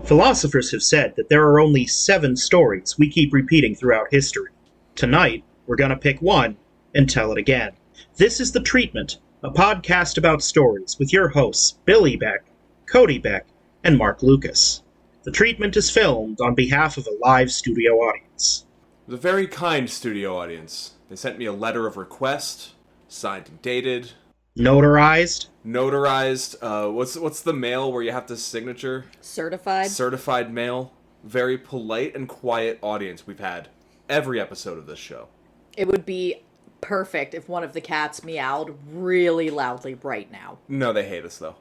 Philosophers have said that there are only 7 stories we keep repeating throughout history. Tonight, we're gonna pick one and tell it again. This is The Treatment, a podcast about stories with your hosts Billy Beck, Cody Beck, and Mark Lucas. The Treatment is filmed on behalf of a live studio audience. It was a very kind studio audience. They sent me a letter of request, signed and dated. Notarized? What's the mail where you have to signature? Certified. Certified mail. Very polite and quiet audience we've had every episode of this show. It would be perfect if one of the cats meowed really loudly right now. No, they hate us though.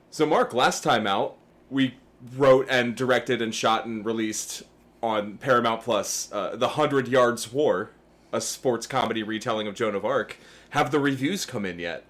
So Mark, last time out, we wrote and directed and shot and released on Paramount Plus, The 100 Yards War, a sports comedy retelling of Joan of Arc. Have the reviews come in yet?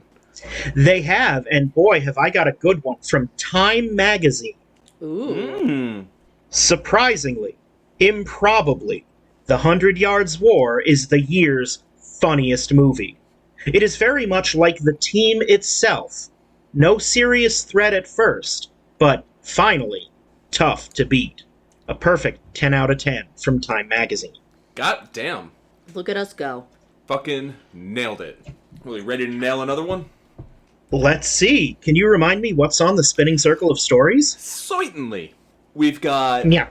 They have, and boy, have I got a good one from Time Magazine. Ooh. Surprisingly, improbably, The 100 Yards War is the year's funniest movie. It is very much like the team itself. No serious threat at first, but finally, tough to beat. A perfect 10 out of 10 from Time Magazine. God damn. Look at us go. Fucking nailed it. Really ready to nail another one? Let's see. Can you remind me what's on the spinning circle of stories? Certainly. We've got Yeah.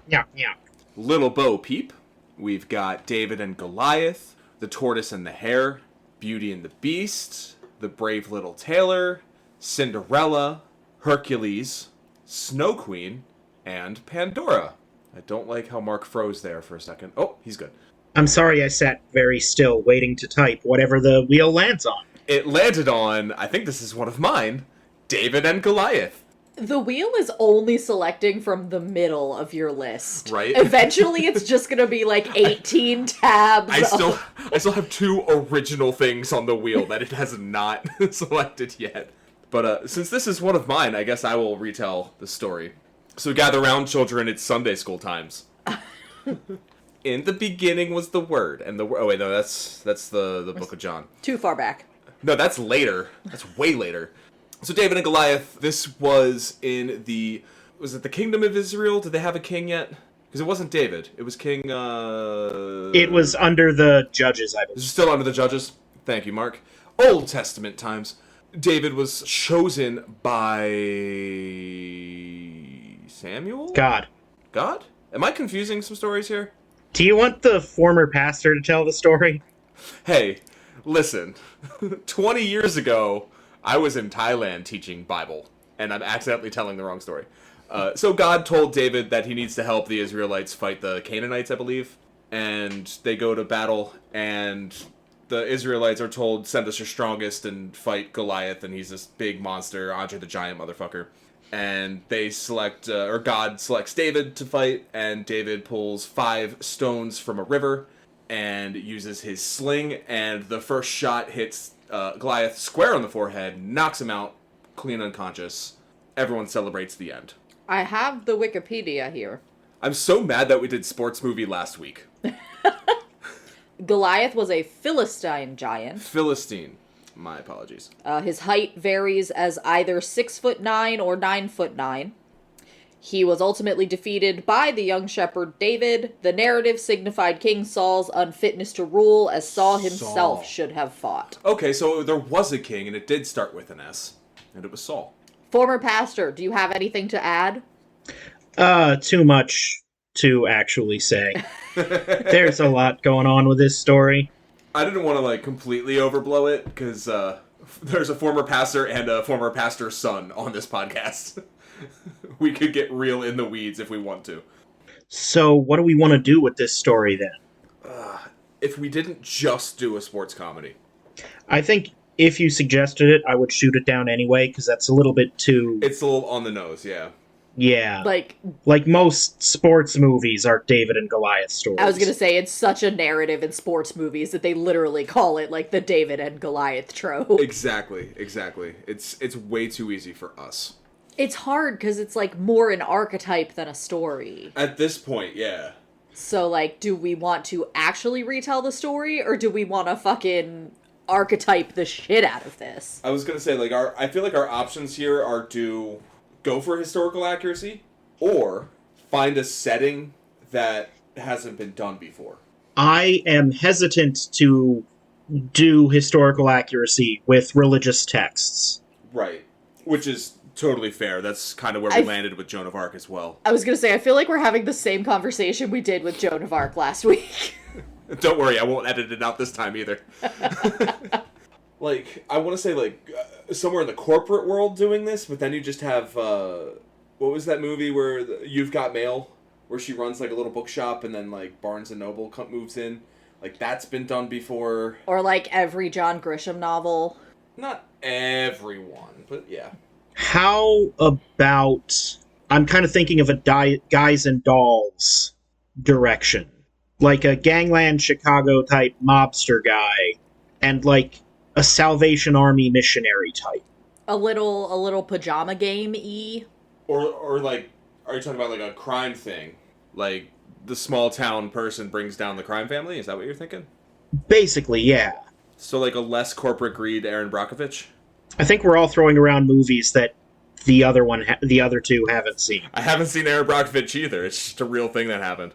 Little Bo Peep. We've got David and Goliath, The Tortoise and the Hare, Beauty and the Beast, The Brave Little Tailor, Cinderella, Hercules, Snow Queen, and Pandora. I don't like how Mark froze there for a second. Oh, he's good. I'm sorry I sat very still, waiting to type whatever the wheel lands on. It landed on, I think this is one of mine, David and Goliath. The wheel is only selecting from the middle of your list. Right? Eventually it's just gonna be like 18 tabs. I still have 2 original things on the wheel that it has not selected yet. But since this is one of mine, I guess I will retell the story. So gather round, children, it's Sunday school times. In the beginning was the Word, and the oh wait, no, that's the Book of John. Too far back. No, that's later. That's way later. So David and Goliath, this was in was it the Kingdom of Israel? Did they have a king yet? Because it wasn't David. It was King, It was under the judges, I believe. This is still under the judges? Thank you, Mark. Old Testament times. David was chosen by Samuel? God? Am I confusing some stories here? Do you want the former pastor to tell the story? Hey, listen. 20 years ago, I was in Thailand teaching Bible, and I'm accidentally telling the wrong story. So God told David that he needs to help the Israelites fight the Canaanites, I believe. And they go to battle, and the Israelites are told, send us your strongest and fight Goliath, and he's this big monster, Andre the Giant motherfucker. And they select, or God selects David to fight, and David pulls 5 stones from a river and uses his sling, and the first shot hits Goliath square on the forehead, knocks him out, clean unconscious. Everyone celebrates the end. I have the Wikipedia here. I'm so mad that we did sports movie last week. Goliath was a Philistine giant. Philistine. My apologies. His height varies as either 6'9" or 9'9". He was ultimately defeated by the young shepherd David. The narrative signified King Saul's unfitness to rule, as Saul himself should have fought. Okay, so there was a king, and it did start with an S, and it was Saul. Former pastor, do you have anything to add? Too much to actually say. There's a lot going on with this story. I didn't want to, completely overblow it, because there's a former pastor and a former pastor's son on this podcast. We could get real in the weeds if we want to. So, what do we want to do with this story, then? If we didn't just do a sports comedy. I think if you suggested it, I would shoot it down anyway, because that's a little bit too... It's a little on the nose, yeah. Yeah. Like most sports movies are David and Goliath stories. I was gonna say, it's such a narrative in sports movies that they literally call it, the David and Goliath trope. Exactly. It's way too easy for us. It's hard, because it's, more an archetype than a story. At this point, yeah. So, do we want to actually retell the story, or do we want to fucking archetype the shit out of this? I was gonna say, I feel like our options here are do go for historical accuracy, or find a setting that hasn't been done before. I am hesitant to do historical accuracy with religious texts. Right. Which is totally fair. That's kind of where we landed with Joan of Arc as well. I was going to say, I feel like we're having the same conversation we did with Joan of Arc last week. Don't worry, I won't edit it out this time either. Like, I want to say, like, somewhere in the corporate world doing this, but then you just have, what was that movie where You've Got Mail, where she runs, like, a little bookshop, and then, like, Barnes & Noble moves in? Like, that's been done before. Or, like, every John Grisham novel. Not everyone, but yeah. How about... I'm kind of thinking of a Guys and Dolls direction. Like a Gangland Chicago type mobster guy, and like a Salvation Army missionary type. A little pajama game-y. Or like, are you talking about like a crime thing? Like, the small town person brings down the crime family? Is that what you're thinking? Basically, yeah. So like a less corporate greed Aaron Brockovich? I think we're all throwing around movies that the other two haven't seen. I haven't seen Aaron Brockovich either. It's just a real thing that happened.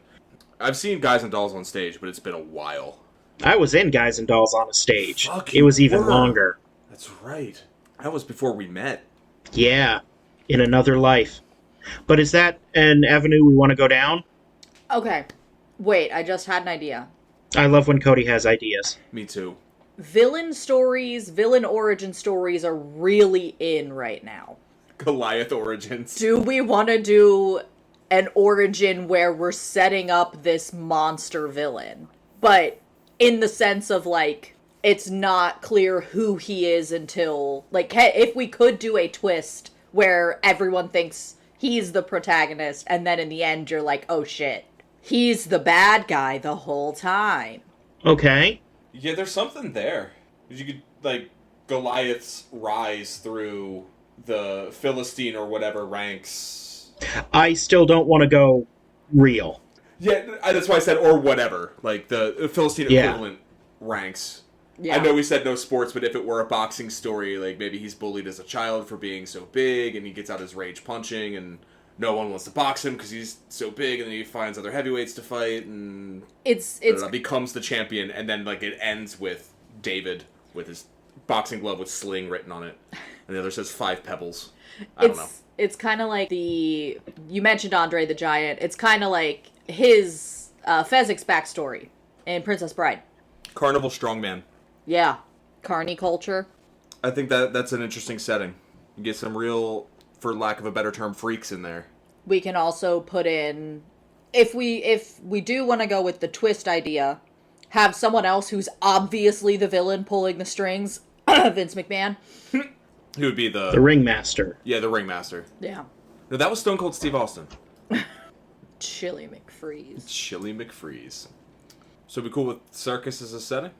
I've seen Guys and Dolls on stage, but it's been a while. I was in Guys and Dolls on a stage. Fuck, it was even were. longer. That's right. That was before we met. Yeah, in another life. But is that an avenue we want to go down? Okay. Wait, I just had an idea. I love when Cody has ideas. Me too. Villain origin stories are really in right now. Goliath origins. Do we want to do an origin where we're setting up this monster villain? But in the sense of, like, it's not clear who he is until... Like, if we could do a twist where everyone thinks he's the protagonist, and then in the end you're like, oh shit, he's the bad guy the whole time. Okay. Yeah, there's something there. You could, like, Goliath's rise through the Philistine or whatever ranks. I still don't want to go real. Yeah, that's why I said or whatever. Like, the Philistine equivalent ranks. Yeah. I know we said no sports, but if it were a boxing story, like, maybe he's bullied as a child for being so big, and he gets out his rage punching, and no one wants to box him because he's so big, and then he finds other heavyweights to fight, and it's becomes the champion, and then, like, it ends with David with his boxing glove with sling written on it, and the other says 5 pebbles. I don't know. It's kind of like you mentioned Andre the Giant. It's kind of like his Fezzik's backstory in Princess Bride. Carnival strongman. Yeah, carny culture. I think that's an interesting setting. You get some real, for lack of a better term, freaks in there. We can also put in, if we do want to go with the twist idea, have someone else who's obviously the villain pulling the strings, Vince McMahon. He would be the ringmaster. Yeah, the ringmaster. Yeah. No, that was Stone Cold Steve Austin. Chili McFreeze. Chili McFreeze. So be cool with circus as a setting?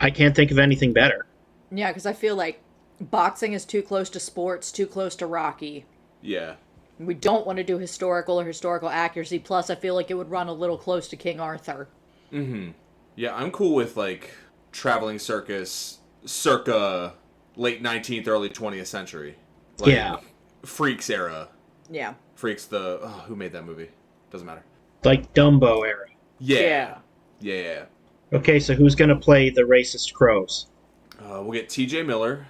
I can't think of anything better. Yeah, because I feel like boxing is too close to sports, too close to Rocky. Yeah. We don't want to do historical or historical accuracy, plus I feel like it would run a little close to King Arthur. Mm-hmm. Yeah, I'm cool with, like, traveling circus circa late 19th, early 20th century. Like, yeah. Freaks era. Yeah. Freaks who made that movie? Doesn't matter. Like Dumbo era. Yeah. Yeah. Okay, so who's going to play the racist crows? We'll get T.J. Miller.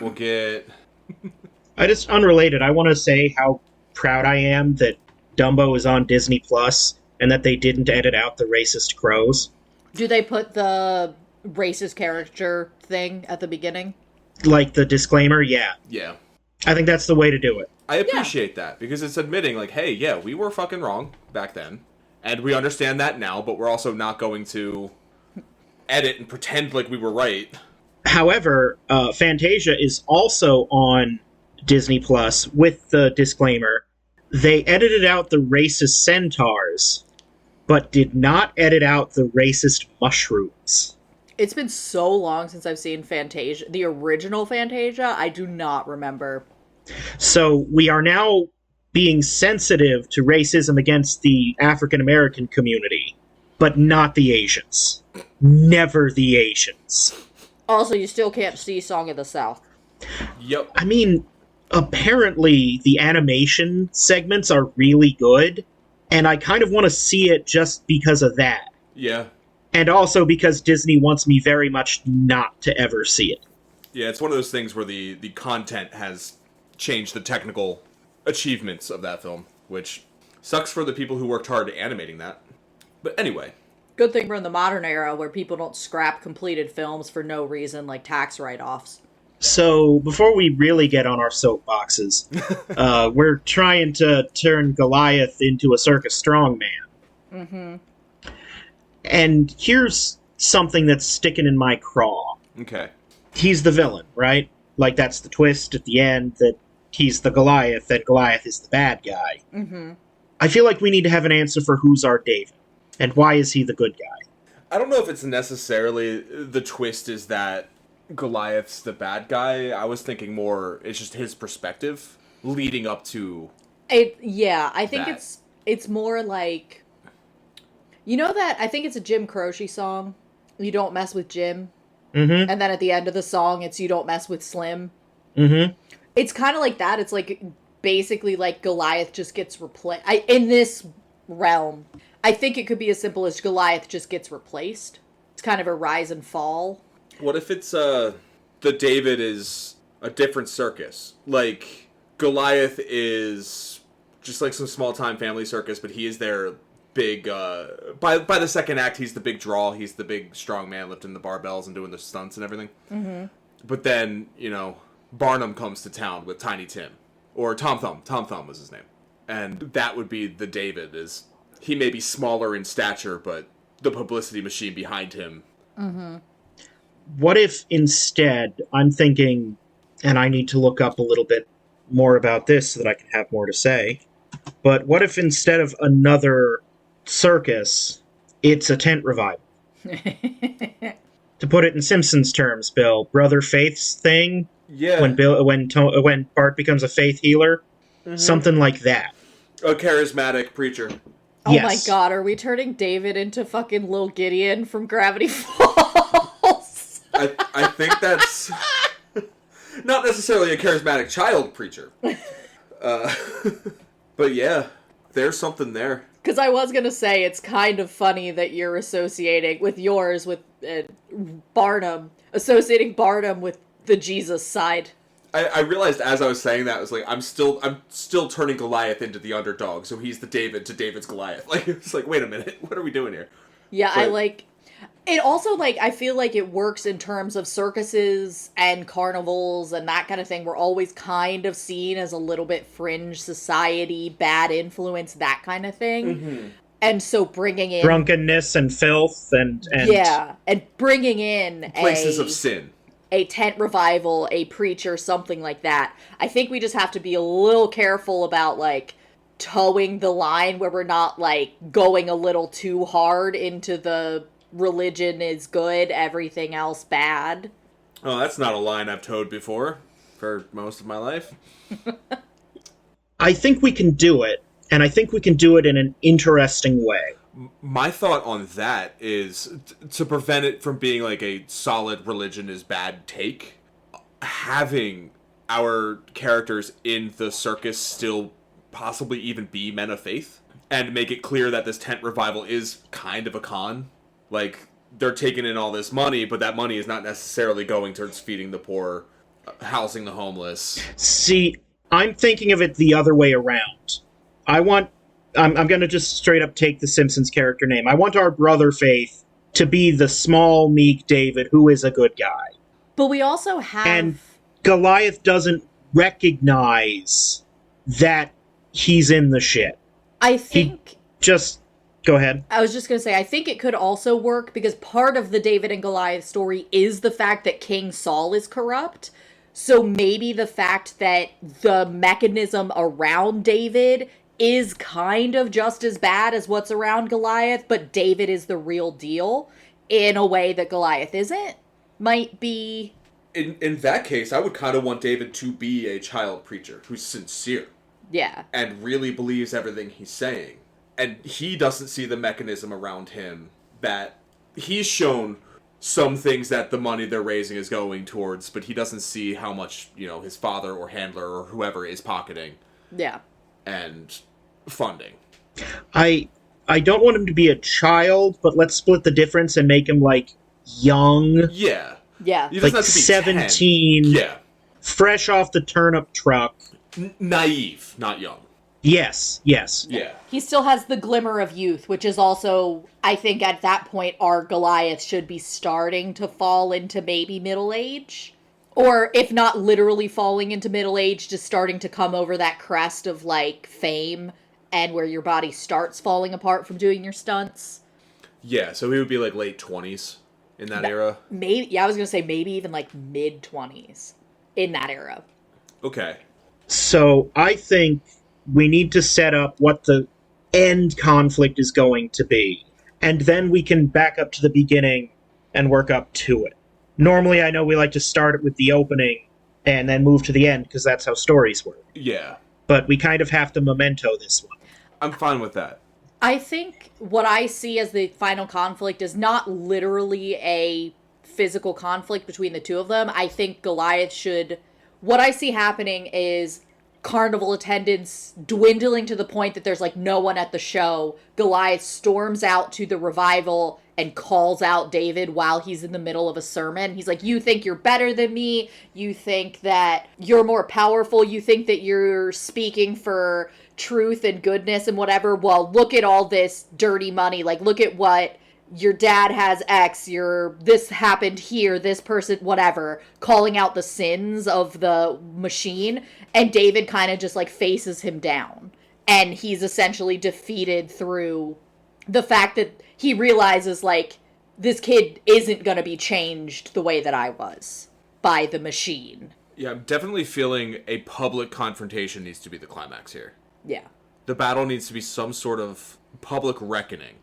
We'll get... Unrelated, I want to say how proud I am that Dumbo is on Disney Plus and that they didn't edit out the racist crows. Do they put the racist character thing at the beginning? Like the disclaimer? Yeah. Yeah. I think that's the way to do it. I appreciate that, because it's admitting, like, hey, yeah, we were fucking wrong back then, and we understand that now, but we're also not going to edit and pretend like we were right. However, Fantasia is also on Disney Plus with the disclaimer. They edited out the racist centaurs, but did not edit out the racist mushrooms. It's been so long since I've seen Fantasia. The original Fantasia, I do not remember. So we are now being sensitive to racism against the African American community, but not the Asians. Never the Asians. Also, you still can't see Song of the South. Yep. I mean, apparently the animation segments are really good, and I kind of want to see it just because of that. Yeah. And also because Disney wants me very much not to ever see it. Yeah, it's one of those things where the content has changed the technical achievements of that film, which sucks for the people who worked hard animating that. But anyway. Good thing we're in the modern era where people don't scrap completed films for no reason, like tax write-offs. So, before we really get on our soapboxes, we're trying to turn Goliath into a circus strongman. Mm-hmm. And here's something that's sticking in my craw. Okay. He's the villain, right? Like, that's the twist at the end, that he's the Goliath, that Goliath is the bad guy. Mm-hmm. I feel like we need to have an answer for who's our David, and why is he the good guy? I don't know if it's necessarily the twist is that Goliath's the bad guy. I was thinking more it's just his perspective leading up to I think that. it's more like, you know, that I think it's a Jim Croce song, You Don't Mess with Jim. Mm-hmm. And then at the end of the song it's You Don't Mess with Slim. Mm-hmm. It's kind of like that. It's like basically like Goliath just gets replaced. In this realm, I think it could be as simple as Goliath just gets replaced. It's kind of a rise and fall. What if it's the David is a different circus? Like Goliath is just like some small time family circus, but he is their big by the second act he's the big draw, he's the big strong man lifting the barbells and doing the stunts and everything. Mm-hmm. But then, Barnum comes to town with Tiny Tim. Or Tom Thumb. Tom Thumb was his name. And that would be the David, is he may be smaller in stature, but the publicity machine behind him. Mm-hmm. What if instead, I'm thinking, and I need to look up a little bit more about this so that I can have more to say, but what if instead of another circus, it's a tent revival? To put it in Simpsons terms, Bill, Brother Faith's thing, Yeah. when Bart becomes a faith healer, something like that. A charismatic preacher. Oh Yes. my god, are we turning David into fucking Lil Gideon from Gravity Falls? I think that's not necessarily a charismatic child preacher. But yeah, there's something there. Because I was going to say, it's kind of funny that you're associating with yours with Barnum, associating Barnum with the Jesus side. I realized as I was saying that, I was like, I'm still turning Goliath into the underdog, so he's the David to David's Goliath. Like, it's like, wait a minute, what are we doing here? Yeah, But- I like... It also, like, I feel like it works in terms of circuses and carnivals and that kind of thing. We're always kind of seen as a little bit fringe society, bad influence, that kind of thing. Mm-hmm. And so bringing in... Drunkenness and filth and Yeah, and bringing in Places of sin. a tent revival, a preacher, something like that. I think we just have to be a little careful about, like, towing the line where we're not, like, going a little too hard into the religion is good, everything else bad. Oh, that's not a line I've towed before for most of my life. I think we can do it, and I think we can do it in an interesting way. My thought on that is to prevent it from being like a solid religion is bad take, having our characters in the circus still possibly even be men of faith and make it clear that this tent revival is kind of a con. Like, they're taking in all this money, but that money is not necessarily going towards feeding the poor, housing the homeless. See, I'm thinking of it the other way around. I'm going to just straight up take the Simpsons character name. I want our brother Faith to be the small, meek David who is a good guy. But we also have... And Goliath doesn't recognize that he's in the shit. I think... Go ahead. I was just going to say, I think it could also work because part of the David and Goliath story is the fact that King Saul is corrupt. So maybe the fact that the mechanism around David is kind of just as bad as what's around Goliath, but David is the real deal in a way that Goliath isn't, might be... In that case, I would kind of want David to be a child preacher who's sincere. Yeah. And really believes everything he's saying. And he doesn't see the mechanism around him that he's shown some things that the money they're raising is going towards, but he doesn't see how much, his father or handler or whoever is pocketing. Yeah. And funding. I don't want him to be a child, but let's split the difference and make him, like, young. Yeah. Yeah. He doesn't Like have to be 17. 10. Yeah. Fresh off the turnip truck. Naive, not young. Yes. Yeah. He still has the glimmer of youth, which is also, I think at that point, our Goliath should be starting to fall into maybe middle age. Or if not literally falling into middle age, just starting to come over that crest of, like, fame and where your body starts falling apart from doing your stunts. Yeah, so he would be, like, late 20s in that era. Maybe, yeah, I was going to say maybe even, like, mid-20s in that era. Okay. So I think we need to set up what the end conflict is going to be. And then we can back up to the beginning and work up to it. Normally, I know we like to start it with the opening and then move to the end, because that's how stories work. Yeah. But we kind of have to memento this one. I'm fine with that. I think what I see as the final conflict is not literally a physical conflict between the two of them. I think Goliath should... What I see happening is carnival attendance dwindling to the point that there's, like, no one at the show. Goliath storms out to the revival and calls out David while he's in the middle of a sermon. He's like, you think you're better than me? You think that you're more powerful? You think that you're speaking for truth and goodness and whatever? Well, look at all this dirty money. Like, look at what your dad has X, this happened here, this person, whatever, calling out the sins of the machine. And David kind of just, like, faces him down. And he's essentially defeated through the fact that he realizes, like, this kid isn't going to be changed the way that I was by the machine. Yeah, I'm definitely feeling a public confrontation needs to be the climax here. Yeah. The battle needs to be some sort of public reckoning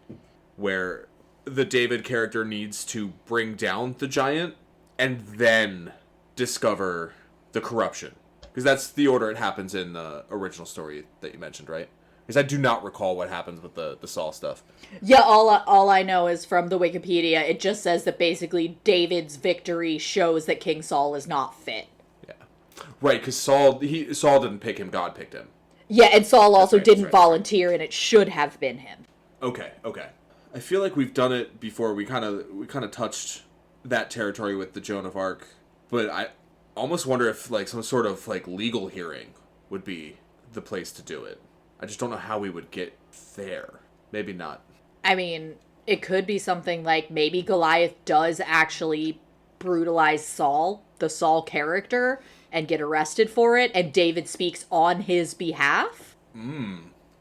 where the David character needs to bring down the giant and then discover the corruption. Because that's the order it happens in the original story that you mentioned, right? Because I do not recall what happens with the Saul stuff. Yeah, all I know is from the Wikipedia, it just says that basically David's victory shows that King Saul is not fit. Yeah. Right, because Saul didn't pick him, God picked him. Yeah, and Saul also right, didn't right. volunteer, and it should have been him. Okay. I feel like we've done it before. We kind of touched that territory with the Joan of Arc, but I almost wonder if, like, some sort of, like, legal hearing would be the place to do it. I just don't know how we would get there. Maybe not. I mean, it could be something like maybe Goliath does actually brutalize Saul, the Saul character, and get arrested for it, and David speaks on his behalf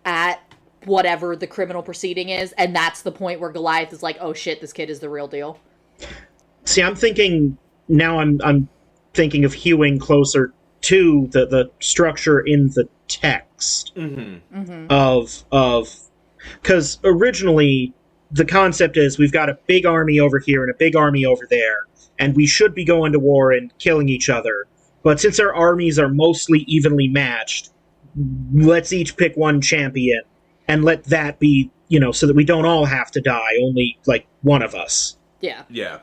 at whatever the criminal proceeding is, and that's the point where Goliath is like, oh shit, this kid is the real deal. See, I'm thinking of hewing closer to the structure in the text of because originally the concept is we've got a big army over here and a big army over there, and we should be going to war and killing each other. But since our armies are mostly evenly matched, let's each pick one champion and let that be, so that we don't all have to die, only, like, one of us. Yeah. Yeah.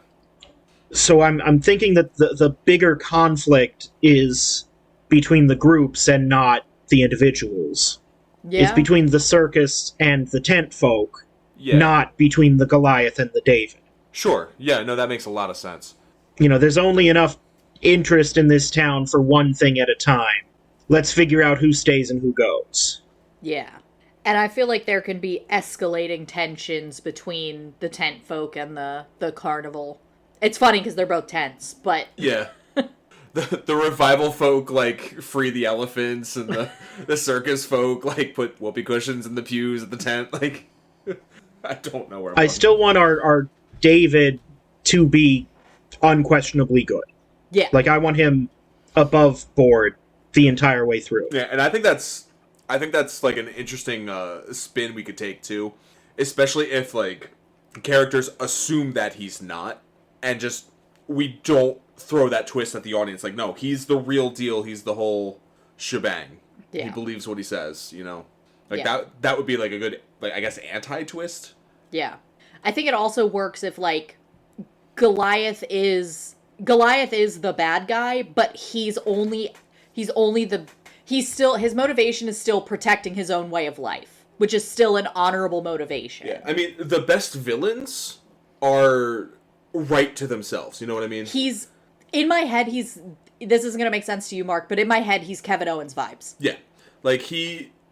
So I'm thinking that the bigger conflict is between the groups and not the individuals. Yeah. It's between the circus and the tent folk, Yeah. not between the Goliath and the David. Sure. Yeah, no, that makes a lot of sense. There's only enough interest in this town for one thing at a time. Let's figure out who stays and who goes. Yeah. And I feel like there can be escalating tensions between the tent folk and the carnival. It's funny because they're both tents, but... Yeah. The revival folk, like, free the elephants, and the circus folk, like, put whoopee cushions in the pews at the tent. Like, I don't know where I still want our David to be unquestionably good. Yeah. Like, I want him above board the entire way through. Yeah, and I think that's like an interesting spin we could take too, especially if, like, characters assume that he's not, and just we don't throw that twist at the audience. Like, no, he's the real deal. He's the whole shebang. Yeah. He believes what he says. Like Yeah. that would be like a good, like, I guess, anti-twist. Yeah. I think it also works if, like, Goliath is the bad guy, but his motivation is still protecting his own way of life, which is still an honorable motivation. Yeah, I mean, the best villains are right to themselves, you know what I mean? In my head, this isn't going to make sense to you, Mark, but in my head, he's Kevin Owens vibes. Yeah. Like,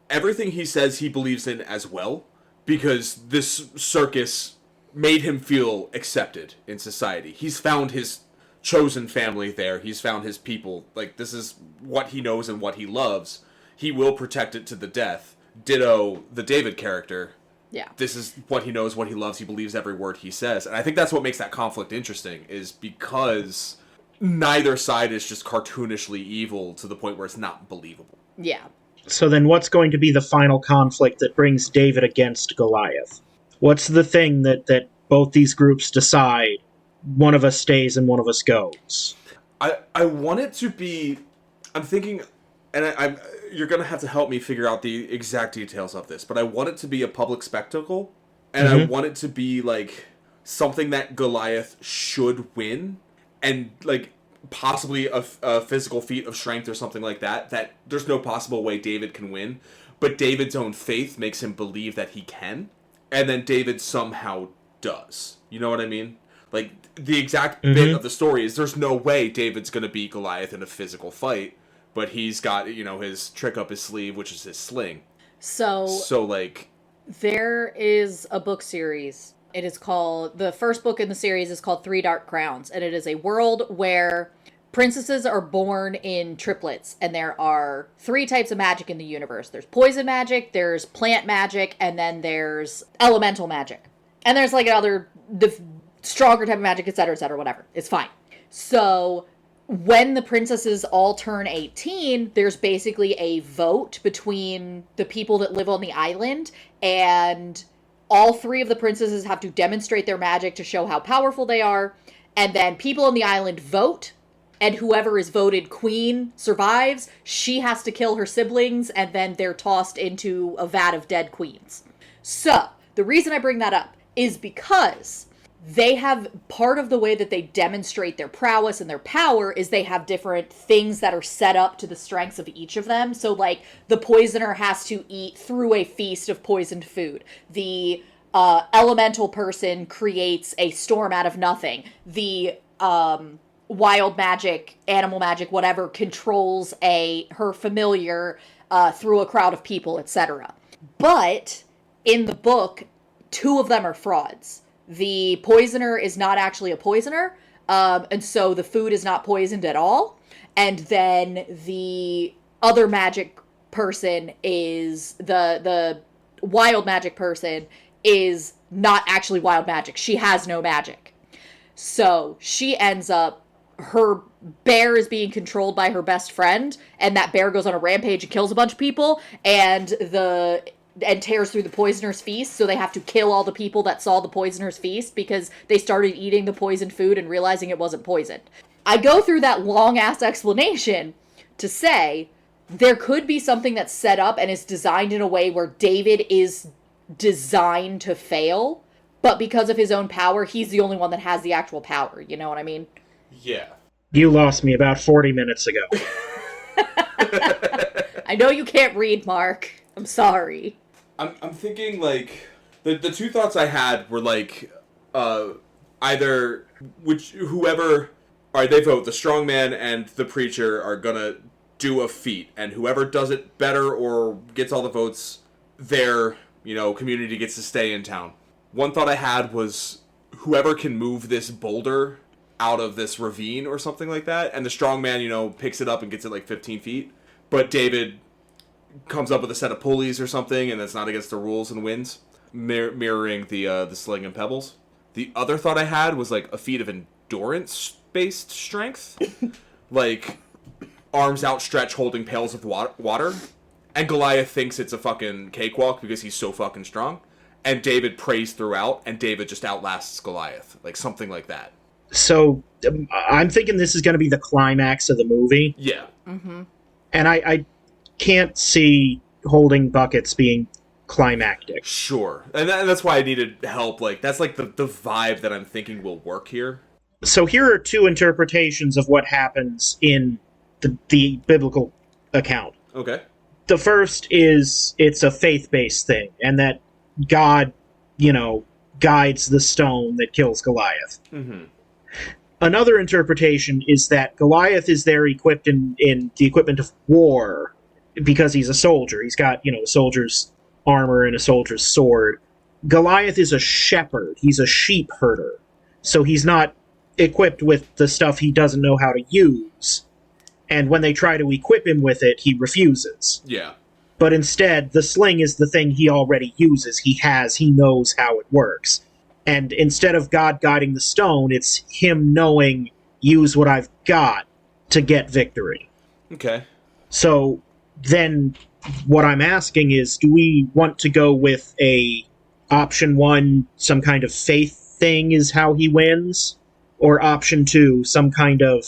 everything he says he believes in as well, because this circus made him feel accepted in society. He's found his chosen family there. He's found his people. Like, this is what he knows and what he loves. He will protect it to the death. Ditto the David character. Yeah. This is what he knows, what he loves. He believes every word he says. And I think that's what makes that conflict interesting, is because neither side is just cartoonishly evil to the point where it's not believable. Yeah. So then what's going to be the final conflict that brings David against Goliath? What's the thing that both these groups decide one of us stays and one of us goes? I want it to be... I'm thinking... And you're going to have to help me figure out the exact details of this, but I want it to be a public spectacle, and I want it to be, like, something that Goliath should win, and, like, possibly a physical feat of strength or something like that there's no possible way David can win, but David's own faith makes him believe that he can, and then David somehow does. You know what I mean? Like, the exact bit of the story is there's no way David's going to beat Goliath in a physical fight, but he's got, you know, his trick up his sleeve, which is his sling. So like... There is a book series. It is called... The first book in the series is called Three Dark Crowns, and it is a world where princesses are born in triplets, and there are 3 types of magic in the universe. There's poison magic, there's plant magic, and then there's elemental magic. And there's, like, the stronger type of magic, etc., whatever. It's fine. So... when the princesses all turn 18, there's basically a vote between the people that live on the island, and all 3 of the princesses have to demonstrate their magic to show how powerful they are, and then people on the island vote, and whoever is voted queen survives. She has to kill her siblings, and then they're tossed into a vat of dead queens. So, the reason I bring that up is because... they have, part of the way that they demonstrate their prowess and their power is they have different things that are set up to the strengths of each of them. So, like, the poisoner has to eat through a feast of poisoned food. The elemental person creates a storm out of nothing. The wild magic, animal magic, whatever, controls her familiar through a crowd of people, etc. But, in the book, 2 of them are frauds. The poisoner is not actually a poisoner, and so the food is not poisoned at all. And then the other magic person is, the wild magic person is not actually wild magic. She has no magic. So she ends up, her bear is being controlled by her best friend, and that bear goes on a rampage and kills a bunch of people, and tears through the poisoner's feast, so they have to kill all the people that saw the poisoner's feast because they started eating the poisoned food and realizing it wasn't poisoned. I go through that long-ass explanation to say there could be something that's set up and is designed in a way where David is designed to fail, but because of his own power, he's the only one that has the actual power. You know what I mean? Yeah. You lost me about 40 minutes ago. I know you can't read, Mark. I'm sorry. I'm thinking, like, the 2 thoughts I had were, like, either whoever, all right, they vote, the strongman and the preacher are gonna do a feat, and whoever does it better or gets all the votes, their, you know, community gets to stay in town. One thought I had was whoever can move this boulder out of this ravine or something like that, and the strongman, you know, picks it up and gets it, like, 15 feet, but David comes up with a set of pulleys or something, and that's not against the rules and wins, mirroring the sling and pebbles. The other thought I had was, like, a feat of endurance-based strength, like arms outstretched holding pails of water, and Goliath thinks it's a fucking cakewalk because he's so fucking strong, and David prays throughout, and David just outlasts Goliath, like something like that. So, I'm thinking this is going to be the climax of the movie. Yeah. Mm-hmm. And I can't see holding buckets being climactic. Sure. And that's why I needed help. Like, that's like the vibe that I'm thinking will work here. So here are two interpretations of what happens in the biblical account. Okay. The first is it's a faith-based thing, and that God, guides the stone that kills Goliath. Mm-hmm. Another interpretation is that Goliath is there equipped in the equipment of war because he's a soldier. He's got, a soldier's armor and a soldier's sword. Goliath is a shepherd. He's a sheep herder. So he's not equipped with the stuff he doesn't know how to use. And when they try to equip him with it, he refuses. Yeah. But instead, the sling is the thing he already uses. He knows how it works. And instead of God guiding the stone, it's him knowing, use what I've got to get victory. Okay. So then what I'm asking is, do we want to go with option 1, some kind of faith thing is how he wins? Or option 2, some kind of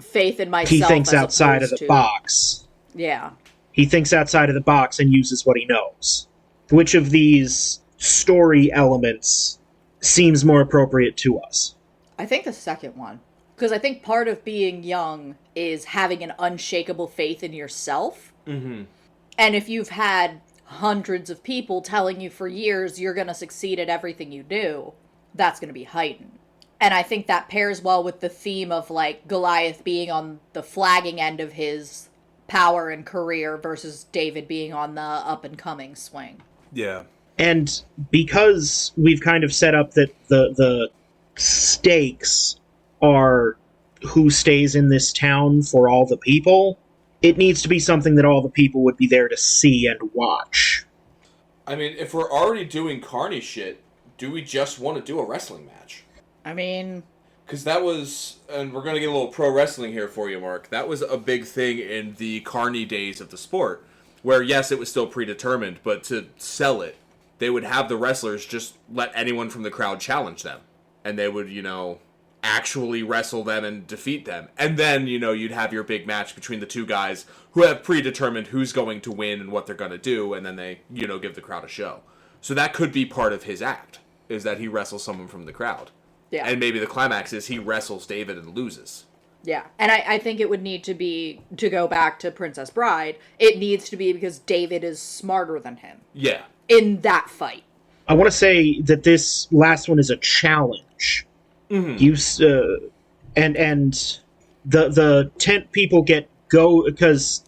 faith in myself. He thinks outside of the box. Yeah. He thinks outside of the box and uses what he knows. Which of these story elements seems more appropriate to us? I think the second one. Because I think part of being young is having an unshakable faith in yourself. Mm-hmm. And if you've had hundreds of people telling you for years you're going to succeed at everything you do, that's going to be heightened. And I think that pairs well with the theme of, Goliath being on the flagging end of his power and career versus David being on the up-and-coming swing. Yeah. And because we've kind of set up that the stakes are who stays in this town for all the people, it needs to be something that all the people would be there to see and watch. I mean, if we're already doing carny shit, do we just want to do a wrestling match? I mean... Because that was, and we're going to get a little pro wrestling here for you, Mark, that was a big thing in the carny days of the sport, where, yes, it was still predetermined, but to sell it, they would have the wrestlers just let anyone from the crowd challenge them. And they would, actually wrestle them and defeat them. And then, you'd have your big match between the two guys who have predetermined who's going to win and what they're going to do, and then they, give the crowd a show. So that could be part of his act, is that he wrestles someone from the crowd. Yeah. And maybe the climax is he wrestles David and loses. Yeah. And I think it would need to be, to go back to Princess Bride, it needs to be because David is smarter than him. Yeah. In that fight. I want to say that this last one is a challenge. Mm-hmm. And the tent people because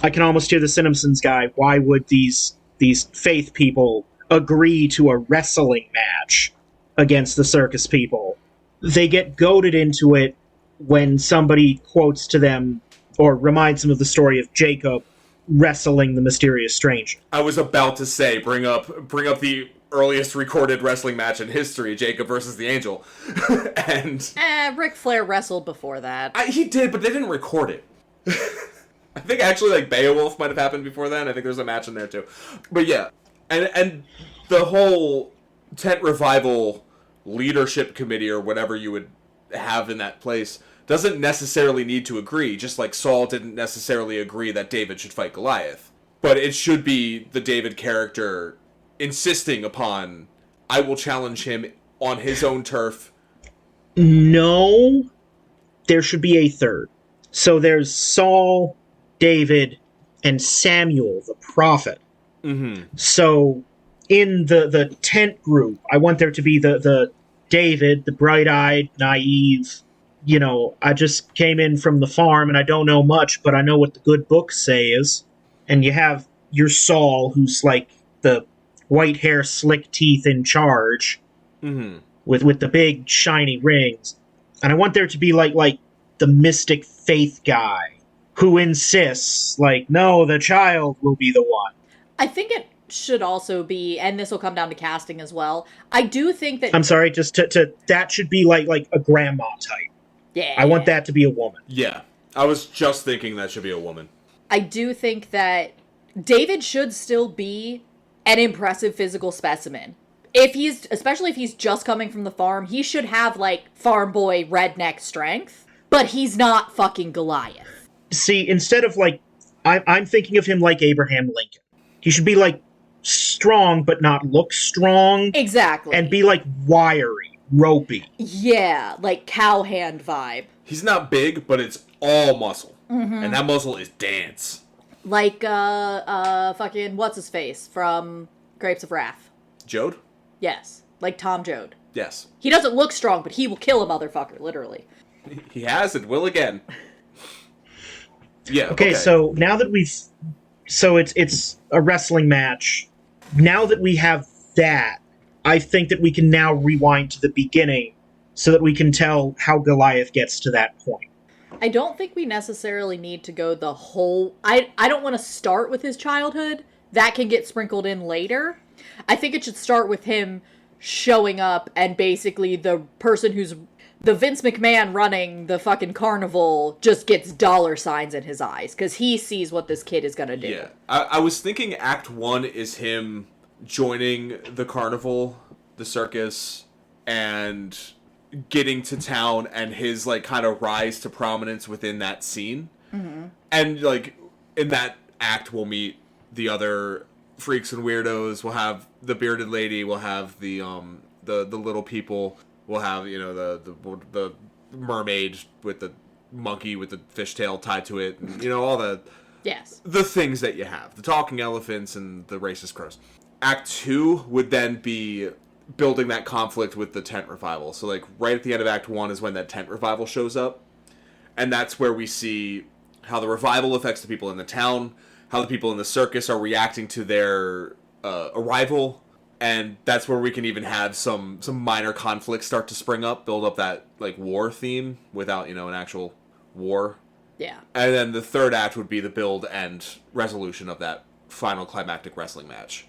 I can almost hear the Simpsons guy. Why would these faith people agree to a wrestling match against the circus people? They get goaded into it when somebody quotes to them or reminds them of the story of Jacob wrestling the mysterious stranger. I was about to say, bring up the earliest recorded wrestling match in history, Jacob versus the Angel. And Ric Flair wrestled before that. He did, but they didn't record it. I think actually Beowulf might have happened before then. I think there's a match in there too. But yeah, and the whole tent revival leadership committee or whatever you would have in that place doesn't necessarily need to agree, just like Saul didn't necessarily agree that David should fight Goliath. But it should be the David character insisting upon, I will challenge him on his own turf. No, there should be a third. So there's Saul, David, and Samuel, the prophet. Mm-hmm. So in the tent group, I want there to be the David, the bright-eyed, naive, I just came in from the farm and I don't know much, but I know what the good book says. And you have your Saul, who's like the white hair, slick teeth in charge, mm-hmm. with the big shiny rings. And I want there to be like the mystic faith guy who insists, no, the child will be the one. I think it should also be, and this will come down to casting as well, I do think that... I'm sorry, just to that should be like a grandma type. Yeah. I want that to be a woman. Yeah. I was just thinking that should be a woman. I do think that David should still be an impressive physical specimen. Especially if he's just coming from the farm, he should have, farm boy redneck strength, but he's not fucking Goliath. See, instead of, I'm thinking of him like Abraham Lincoln. He should be, strong, but not look strong. Exactly. And be, wiry. ropey. Yeah, like cowhand vibe. He's not big, but it's all muscle. And that muscle is dance. Like, fucking, what's his face from Grapes of Wrath? Jode? Yes. Like Tom Jode. Yes. He doesn't look strong, but he will kill a motherfucker, literally. He has and will again. Yeah. Okay, so now that it's a wrestling match. Now that we have that, I think that we can now rewind to the beginning so that we can tell how Goliath gets to that point. I don't think we necessarily need to go the whole... I don't want to start with his childhood. That can get sprinkled in later. I think it should start with him showing up and basically the person who's... The Vince McMahon running the fucking carnival just gets dollar signs in his eyes because he sees what this kid is going to do. Yeah. I was thinking Act 1 is him joining the carnival, the circus, and getting to town and his, like, kind of rise to prominence within that scene. Mm-hmm. And, like, in that act, we'll meet the other freaks and weirdos. We'll have the bearded lady. We'll have the little people. We'll have, you know, the mermaid with the monkey with the fishtail tied to it. And, you know, all the... Yes. The things that you have. The talking elephants and the racist crows. Act 2 would then be building that conflict with the tent revival. So, like, right at the end of Act 1 is when that tent revival shows up. And that's where we see how the revival affects the people in the town, how the people in the circus are reacting to their arrival. And that's where we can even have some minor conflicts start to spring up, build up that, like, war theme without, you know, an actual war. Yeah. And then the third act would be the build and resolution of that final climactic wrestling match.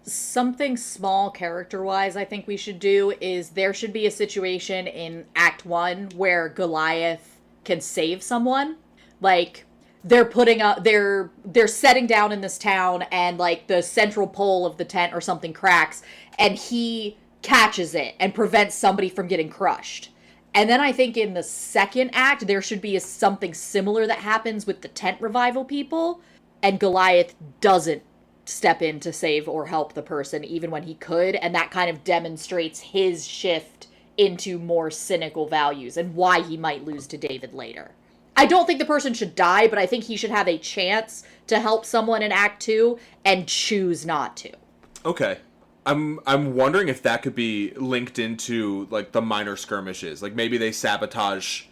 Something small character-wise I think we should do is there should be a situation in Act 1 where Goliath can save someone. Like, they're putting up, they're setting down in this town and, like, the central pole of the tent or something cracks and he catches it and prevents somebody from getting crushed. And then I think in the second act, there should be something similar that happens with the tent revival people, and Goliath doesn't step in to save or help the person, even when he could, and that kind of demonstrates his shift into more cynical values and why he might lose to David later. I don't think the person should die, but I think he should have a chance to help someone in Act 2 and choose not to. Okay. I'm wondering if that could be linked into, like, the minor skirmishes. Like, maybe they sabotage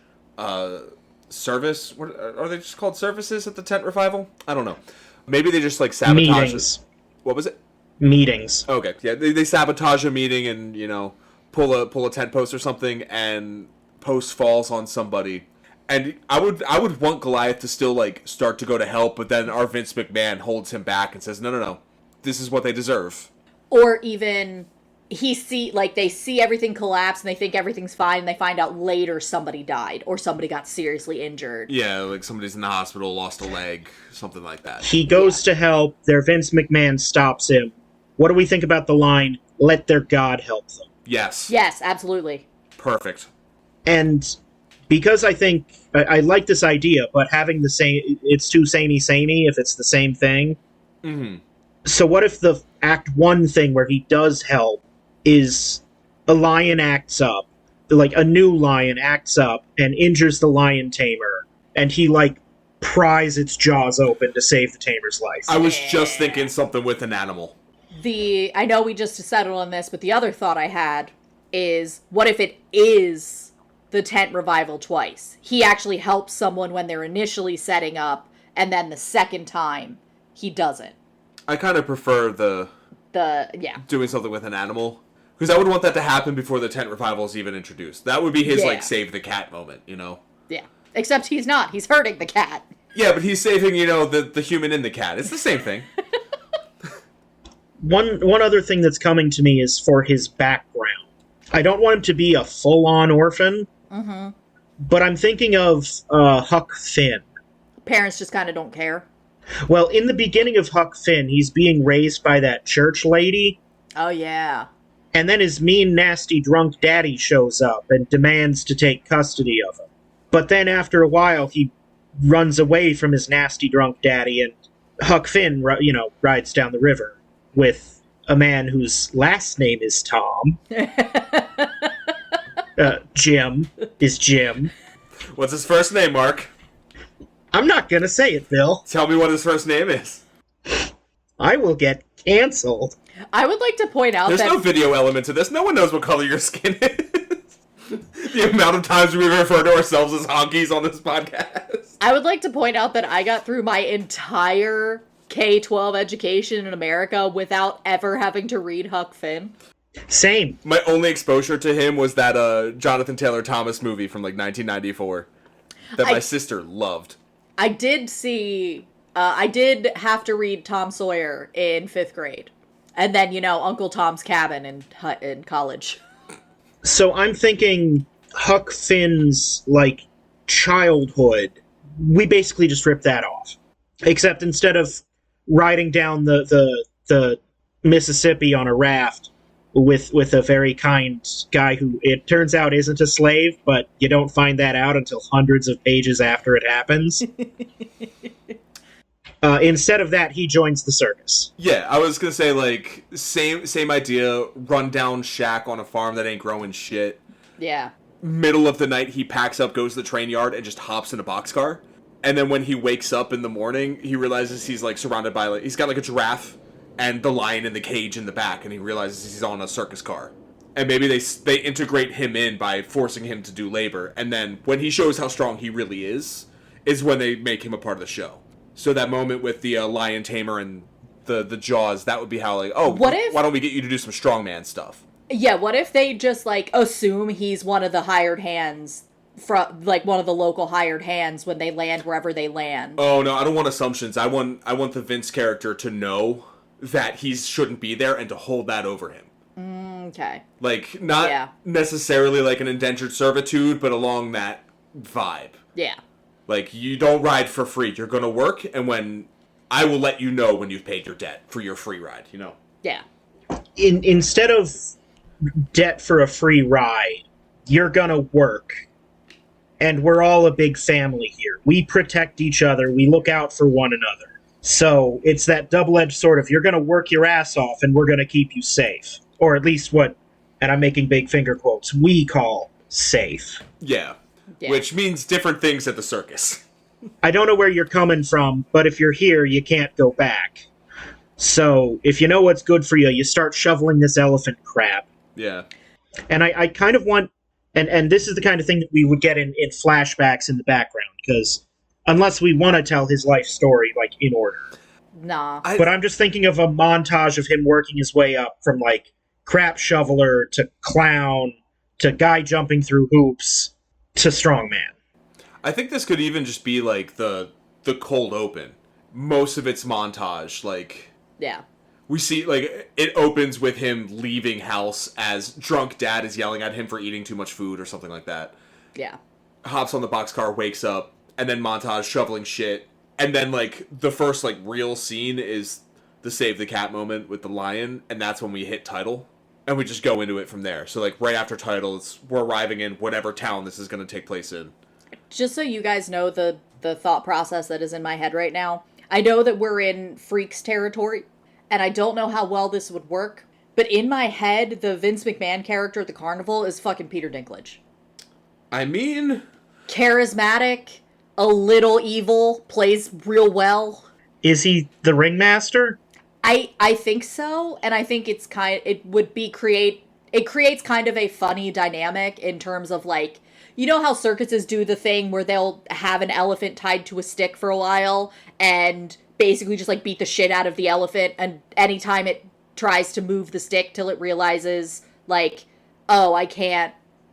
service. What are they just called, services at the tent revival? I don't know. Maybe they just, like, sabotage Meetings. What was it? Meetings. Okay, yeah, they sabotage a meeting and, you know, pull a tent post or something, and post falls on somebody. And I would want Goliath to still, like, start to go to help, but then our Vince McMahon holds him back and says, no, this is what they deserve. Or even they see everything collapse and they think everything's fine and they find out later somebody died or somebody got seriously injured. Yeah, like somebody's in the hospital, lost a leg, something like that. He goes to help, their Vince McMahon stops him. What do we think about the line, let their God help them? Yes. Yes, absolutely. Perfect. And because I think, I like this idea, but having the same, it's too samey if it's the same thing. Mm-hmm. So what if the Act 1 thing where he does help is a lion acts up, like a new lion acts up and injures the lion tamer, and he, like, pries its jaws open to save the tamer's life? I was just thinking something with an animal. I know we just settled on this, but the other thought I had is, what if it is the tent revival twice? He actually helps someone when they're initially setting up, and then the second time, he doesn't. I kind of prefer doing something with an animal, because I would want that to happen before the tent revival is even introduced. That would be his, like, save the cat moment, you know? Yeah. Except he's not. He's hurting the cat. Yeah, but he's saving, you know, the human in the cat. It's the same thing. One other thing that's coming to me is for his background. I don't want him to be a full-on orphan, but I'm thinking of Huck Finn. Parents just kind of don't care. Well, in the beginning of Huck Finn, he's being raised by that church lady. Oh, yeah. And then his mean, nasty, drunk daddy shows up and demands to take custody of him. But then after a while, he runs away from his nasty, drunk daddy, and Huck Finn, rides down the river with a man whose last name is Tom. Jim is Jim. What's his first name, Mark? I'm not gonna say it, Bill. Tell me what his first name is. I will get canceled. I would like to point out There's that no video element to this. No one knows what color your skin is. The amount of times we refer to ourselves as honkies on this podcast. I would like to point out that I got through my entire K-12 education in America without ever having to read Huck Finn. Same. My only exposure to him was that Jonathan Taylor Thomas movie from like 1994 that my sister loved. I did see, I did have to read Tom Sawyer in 5th grade. And then, Uncle Tom's Cabin in college. So I'm thinking Huck Finn's, childhood, we basically just ripped that off. Except instead of riding down the Mississippi on a raft with a very kind guy who, it turns out, isn't a slave, but you don't find that out until hundreds of pages after it happens. Instead of that, he joins the circus. Yeah, I was gonna say, same idea, run down shack on a farm that ain't growing shit. Yeah. Middle of the night, he packs up, goes to the train yard, and just hops in a boxcar. And then when he wakes up in the morning, he realizes he's, surrounded by, he's got, a giraffe and the lion in the cage in the back, and he realizes he's on a circus car. And maybe they integrate him in by forcing him to do labor, and then when he shows how strong he really is when they make him a part of the show. So that moment with the lion tamer and the jaws, that would be how, why don't we get you to do some strongman stuff? Yeah, what if they just, assume he's one of the hired hands, from one of the local hired hands when they land wherever they land? Oh, no, I don't want assumptions. I want the Vince character to know that he shouldn't be there and to hold that over him. Okay. Not necessarily an indentured servitude, but along that vibe. Yeah. You don't ride for free. You're going to work, and when I will let you know when you've paid your debt for your free ride, Yeah. Instead of debt for a free ride, you're going to work. And we're all a big family here. We protect each other. We look out for one another. So it's that double-edged sword of you're going to work your ass off and we're going to keep you safe. Or at least what, and I'm making big finger quotes, we call safe. Yeah. Which means different things at the circus. I don't know where you're coming from, but if you're here, you can't go back. So if you know what's good for you, you start shoveling this elephant crap. Yeah. And I kind of want, and this is the kind of thing that we would get in flashbacks in the background, because unless we want to tell his life story, in order. Nah. But I'm just thinking of a montage of him working his way up from, crap shoveler to clown to guy jumping through hoops to strongman. I think this could even just be, the cold open. Most of it's montage, Yeah. We see, it opens with him leaving house as drunk dad is yelling at him for eating too much food or something like that. Yeah. Hops on the boxcar, wakes up, and then montage shoveling shit. And then, the first, real scene is the save the cat moment with the lion, and that's when we hit title. And we just go into it from there. So, right after titles, we're arriving in whatever town this is going to take place in. Just so you guys know the thought process that is in my head right now, I know that we're in Freaks territory, and I don't know how well this would work, but in my head, the Vince McMahon character at the carnival is fucking Peter Dinklage. I mean... Charismatic, a little evil, plays real well. Is he the ringmaster? I think so, and I think it creates kind of a funny dynamic in terms of how circuses do the thing where they'll have an elephant tied to a stick for a while and basically just beat the shit out of the elephant, and anytime it tries to move the stick till it realizes oh,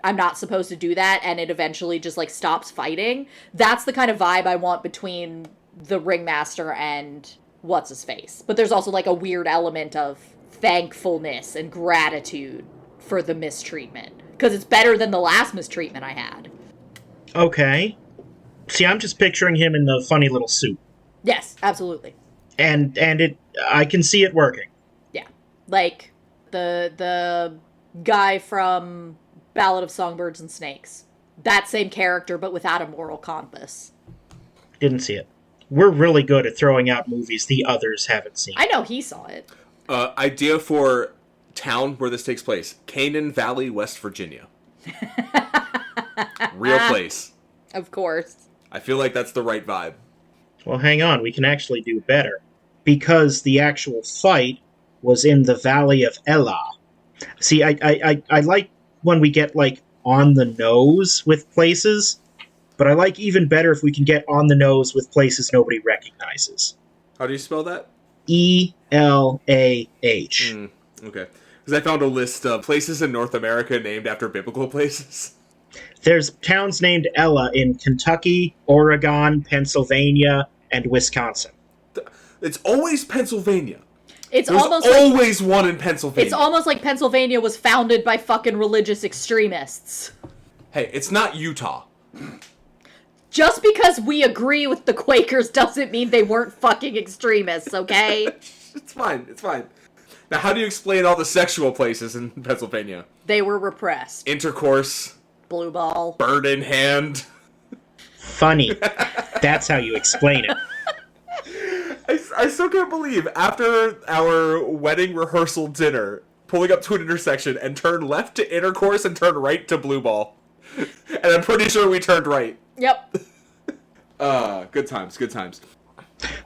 I'm not supposed to do that, and it eventually just stops fighting. That's the kind of vibe I want between the ringmaster and what's his face. But there's also a weird element of thankfulness and gratitude for the mistreatment, because it's better than the last mistreatment I had. Okay. See, I'm just picturing him in the funny little suit. Yes, absolutely. And I can see it working. Yeah. The guy from Ballad of Songbirds and Snakes. That same character, but without a moral compass. Didn't see it. We're really good at throwing out movies the others haven't seen. I know he saw it. Idea for town where this takes place. Canaan Valley, West Virginia. Real place. Of course. I feel like that's the right vibe. Well, hang on, we can actually do better. Because the actual fight was in the Valley of Elah. See, I like when we get, like, on the nose with places, but I like even better if we can get on the nose with places nobody recognizes. How do you spell that? Elah. Okay. Because I found a list of places in North America named after biblical places. There's towns named Ella in Kentucky, Oregon, Pennsylvania, and Wisconsin. It's always Pennsylvania. There's always one in Pennsylvania. It's almost like Pennsylvania was founded by fucking religious extremists. Hey, it's not Utah. Just because we agree with the Quakers doesn't mean they weren't fucking extremists, okay? It's fine. Now, how do you explain all the sexual places in Pennsylvania? They were repressed. Intercourse. Blue ball. Bird in hand. Funny. That's how you explain it. I still can't believe, after our wedding rehearsal dinner, pulling up to an intersection and turn left to intercourse and turn right to blue ball. And I'm pretty sure we turned right. Yep. Good times.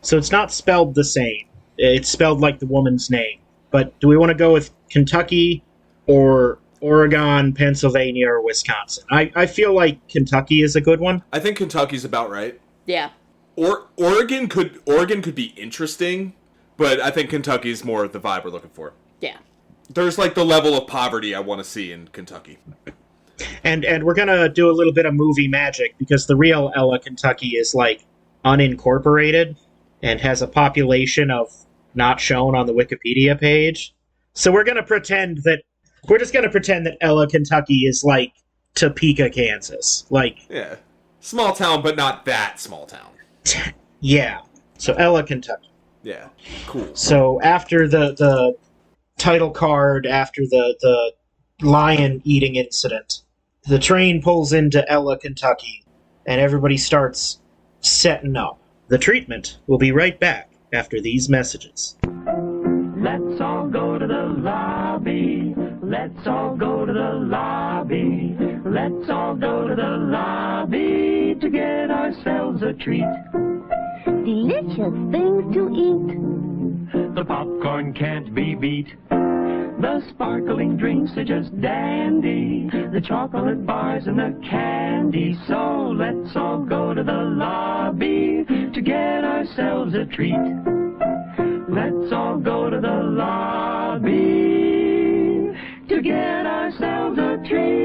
So it's not spelled the same. It's spelled like the woman's name. But do we want to go with Kentucky or Oregon, Pennsylvania, or Wisconsin? I feel like Kentucky is a good one. I think Kentucky's about right. Yeah. Oregon could be interesting, but I think Kentucky's more the vibe we're looking for. Yeah. There's like the level of poverty I want to see in Kentucky. And we're gonna do a little bit of movie magic because the real Ella, Kentucky is like unincorporated and has a population of not shown on the Wikipedia page. So we're just gonna pretend that Ella, Kentucky is like Topeka, Kansas. Like, yeah, small town, but not that small town. Yeah. So Ella, Kentucky. Yeah. Cool. So after the title card, after the lion eating incident, the train pulls into Ella, Kentucky, and everybody starts setting up. The treatment will be right back after these messages. Let's all go to the lobby. Let's all go to the lobby. Let's all go to the lobby to get ourselves a treat. Delicious things to eat. The popcorn can't be beat. The sparkling drinks are just dandy. The chocolate bars and the candy. So let's all go to the lobby to get ourselves a treat. Let's all go to the lobby to get ourselves a treat.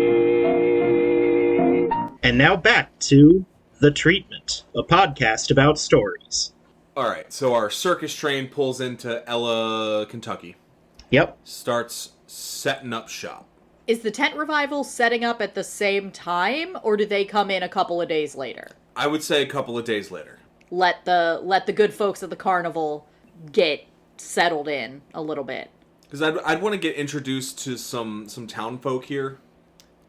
And now back to The Treatment, a podcast about stories. All right, so our circus train pulls into Ella, Kentucky. Yep. Starts setting up shop. Is the tent revival setting up at the same time, or do they come in a couple of days later? I would say a couple of days later. Let the good folks at the carnival get settled in a little bit. Because I'd want to get introduced to some town folk here.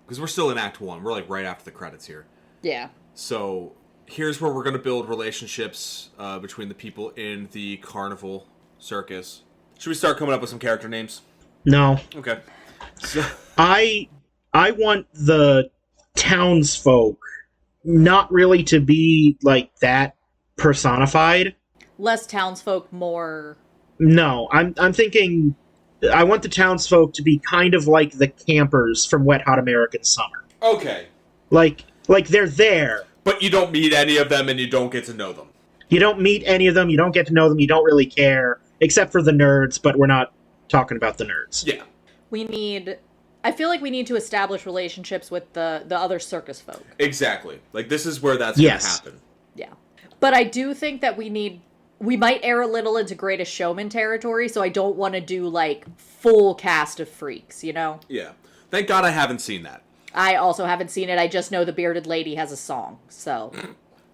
Because we're still in Act 1. We're like right after the credits here. Yeah. So here's where we're going to build relationships between the people in the carnival circus. Should we start coming up with some character names? No. Okay. So I want the townsfolk not really to be like that personified. Less townsfolk, more... No, I'm thinking I want the townsfolk to be kind of like the campers from Wet Hot American Summer. okay. Like they're there. But you don't meet any of them and you don't get to know them. You don't meet any of them, you don't get to know them, you don't really care, except for the nerds, but we're not talking about the nerds. Yeah. I feel like we need to establish relationships with the other circus folk. Exactly. Like, this is where that's going to happen. Yeah. But I do think that we might err a little into Greatest Showman territory, so I don't want to do, like, full cast of freaks, you know? Yeah. Thank God I haven't seen that. I also haven't seen it. I just know the bearded lady has a song, so...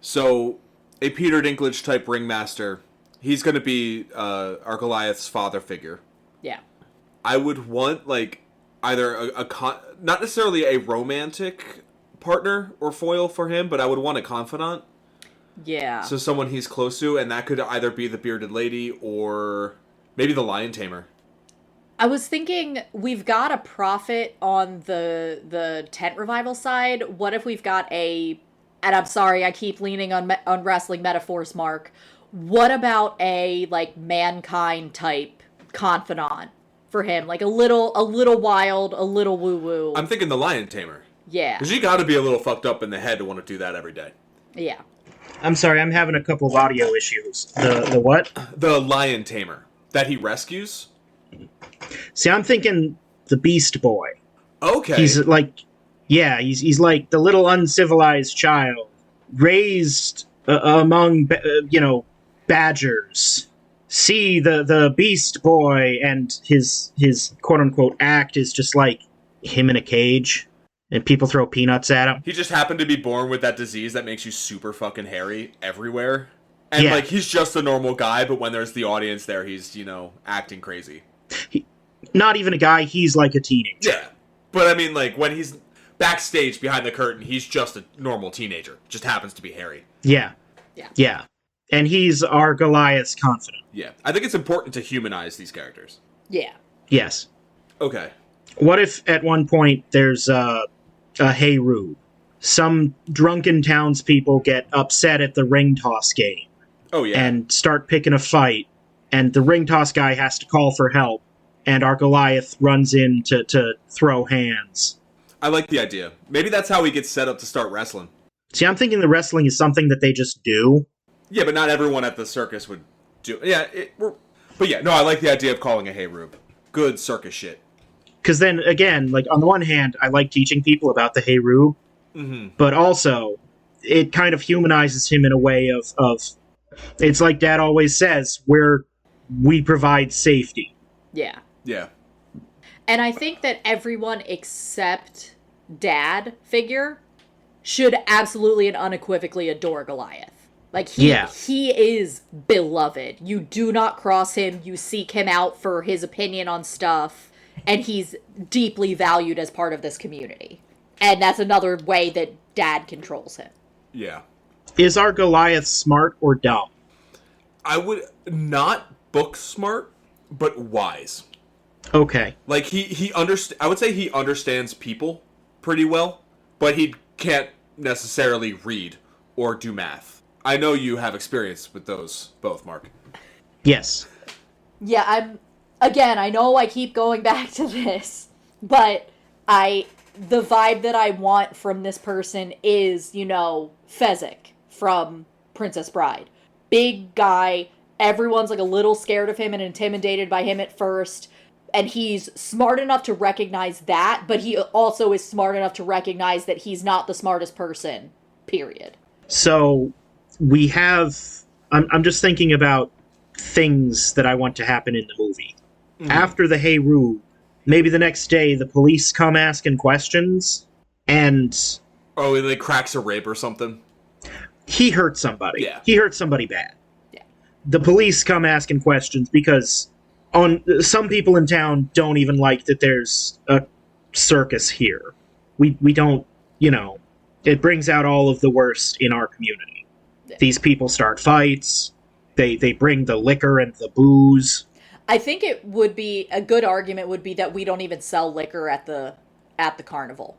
So, a Peter Dinklage type ringmaster, he's going to be our Goliath's father figure. Yeah. I would want, like, either not necessarily a romantic partner or foil for him, but I would want a confidant. Yeah. So someone he's close to, and that could either be the bearded lady or maybe the lion tamer. I was thinking we've got a prophet on the tent revival side. What if we've got a, and I'm sorry, I keep leaning on wrestling metaphors, Mark. What about a like mankind type confidant for him? Like a little wild, a little woo woo. I'm thinking the Lion Tamer. Yeah. Because you got to be a little fucked up in the head to want to do that every day. Yeah. I'm sorry, I'm having a couple of audio issues. The what? The Lion Tamer that he rescues. See, I'm thinking the Beast Boy. Okay. He's like, yeah, he's like the little uncivilized child raised among, badgers. See the Beast Boy, and his quote unquote act is just like him in a cage, and people throw peanuts at him. He just happened to be born with that disease that makes you super fucking hairy everywhere. And Yeah. like he's just a normal guy, but when there's the audience there, he's, acting crazy. Not even a guy, he's like a teenager. Yeah. But I mean, like, when he's backstage behind the curtain, he's just a normal teenager. Just happens to be hairy. Yeah. Yeah. Yeah. And he's our Goliath's confidant. Yeah. I think it's important to humanize these characters. Yeah. Yes. Okay. What if at one point there's a Hey Rube? Some drunken townspeople get upset at the ring toss game Oh, yeah. and start picking a fight, and the ring toss guy has to call for help, and our Goliath runs in to throw hands. I like the idea. Maybe that's how he gets set up to start wrestling. See, I'm thinking the wrestling is something that they just do. Yeah, but not everyone at the circus would do. Yeah, but yeah, no, I like the idea of calling a Hey Rube. Good circus shit. Because then, again, like, on the one hand, I like teaching people about the Hey Rube, but also, it kind of humanizes him in a way of it's like Dad always says, we provide safety. Yeah. Yeah. And I think that everyone except Dad figure should absolutely and unequivocally adore Goliath. Like, he is beloved. You do not cross him. You seek him out for his opinion on stuff. And he's deeply valued as part of this community. And that's another way that Dad controls him. Yeah. Is our Goliath smart or dumb? I would not book smart, but wise. Okay. Like, I would say he understands people pretty well, but he can't necessarily read or do math. I know you have experience with those both, Mark. Yes. Yeah, I know I keep going back to this, but the vibe that I want from this person is, Fezzik from Princess Bride. Big guy, everyone's like a little scared of him and intimidated by him at first, and he's smart enough to recognize that, but he also is smart enough to recognize that he's not the smartest person, period. So, we have... I'm just thinking about things that I want to happen in the movie. Mm-hmm. After the Hey Rube, maybe the next day the police come asking questions, and... Oh, they cracks a rib or something? He hurt somebody. Yeah. He hurt somebody bad. Yeah. The police come asking questions because some people in town don't even like that there's a circus here. We don't, it brings out all of the worst in our community. Yeah. These people start fights. They bring the liquor and the booze. I think it would be a good argument would be that we don't even sell liquor at the carnival.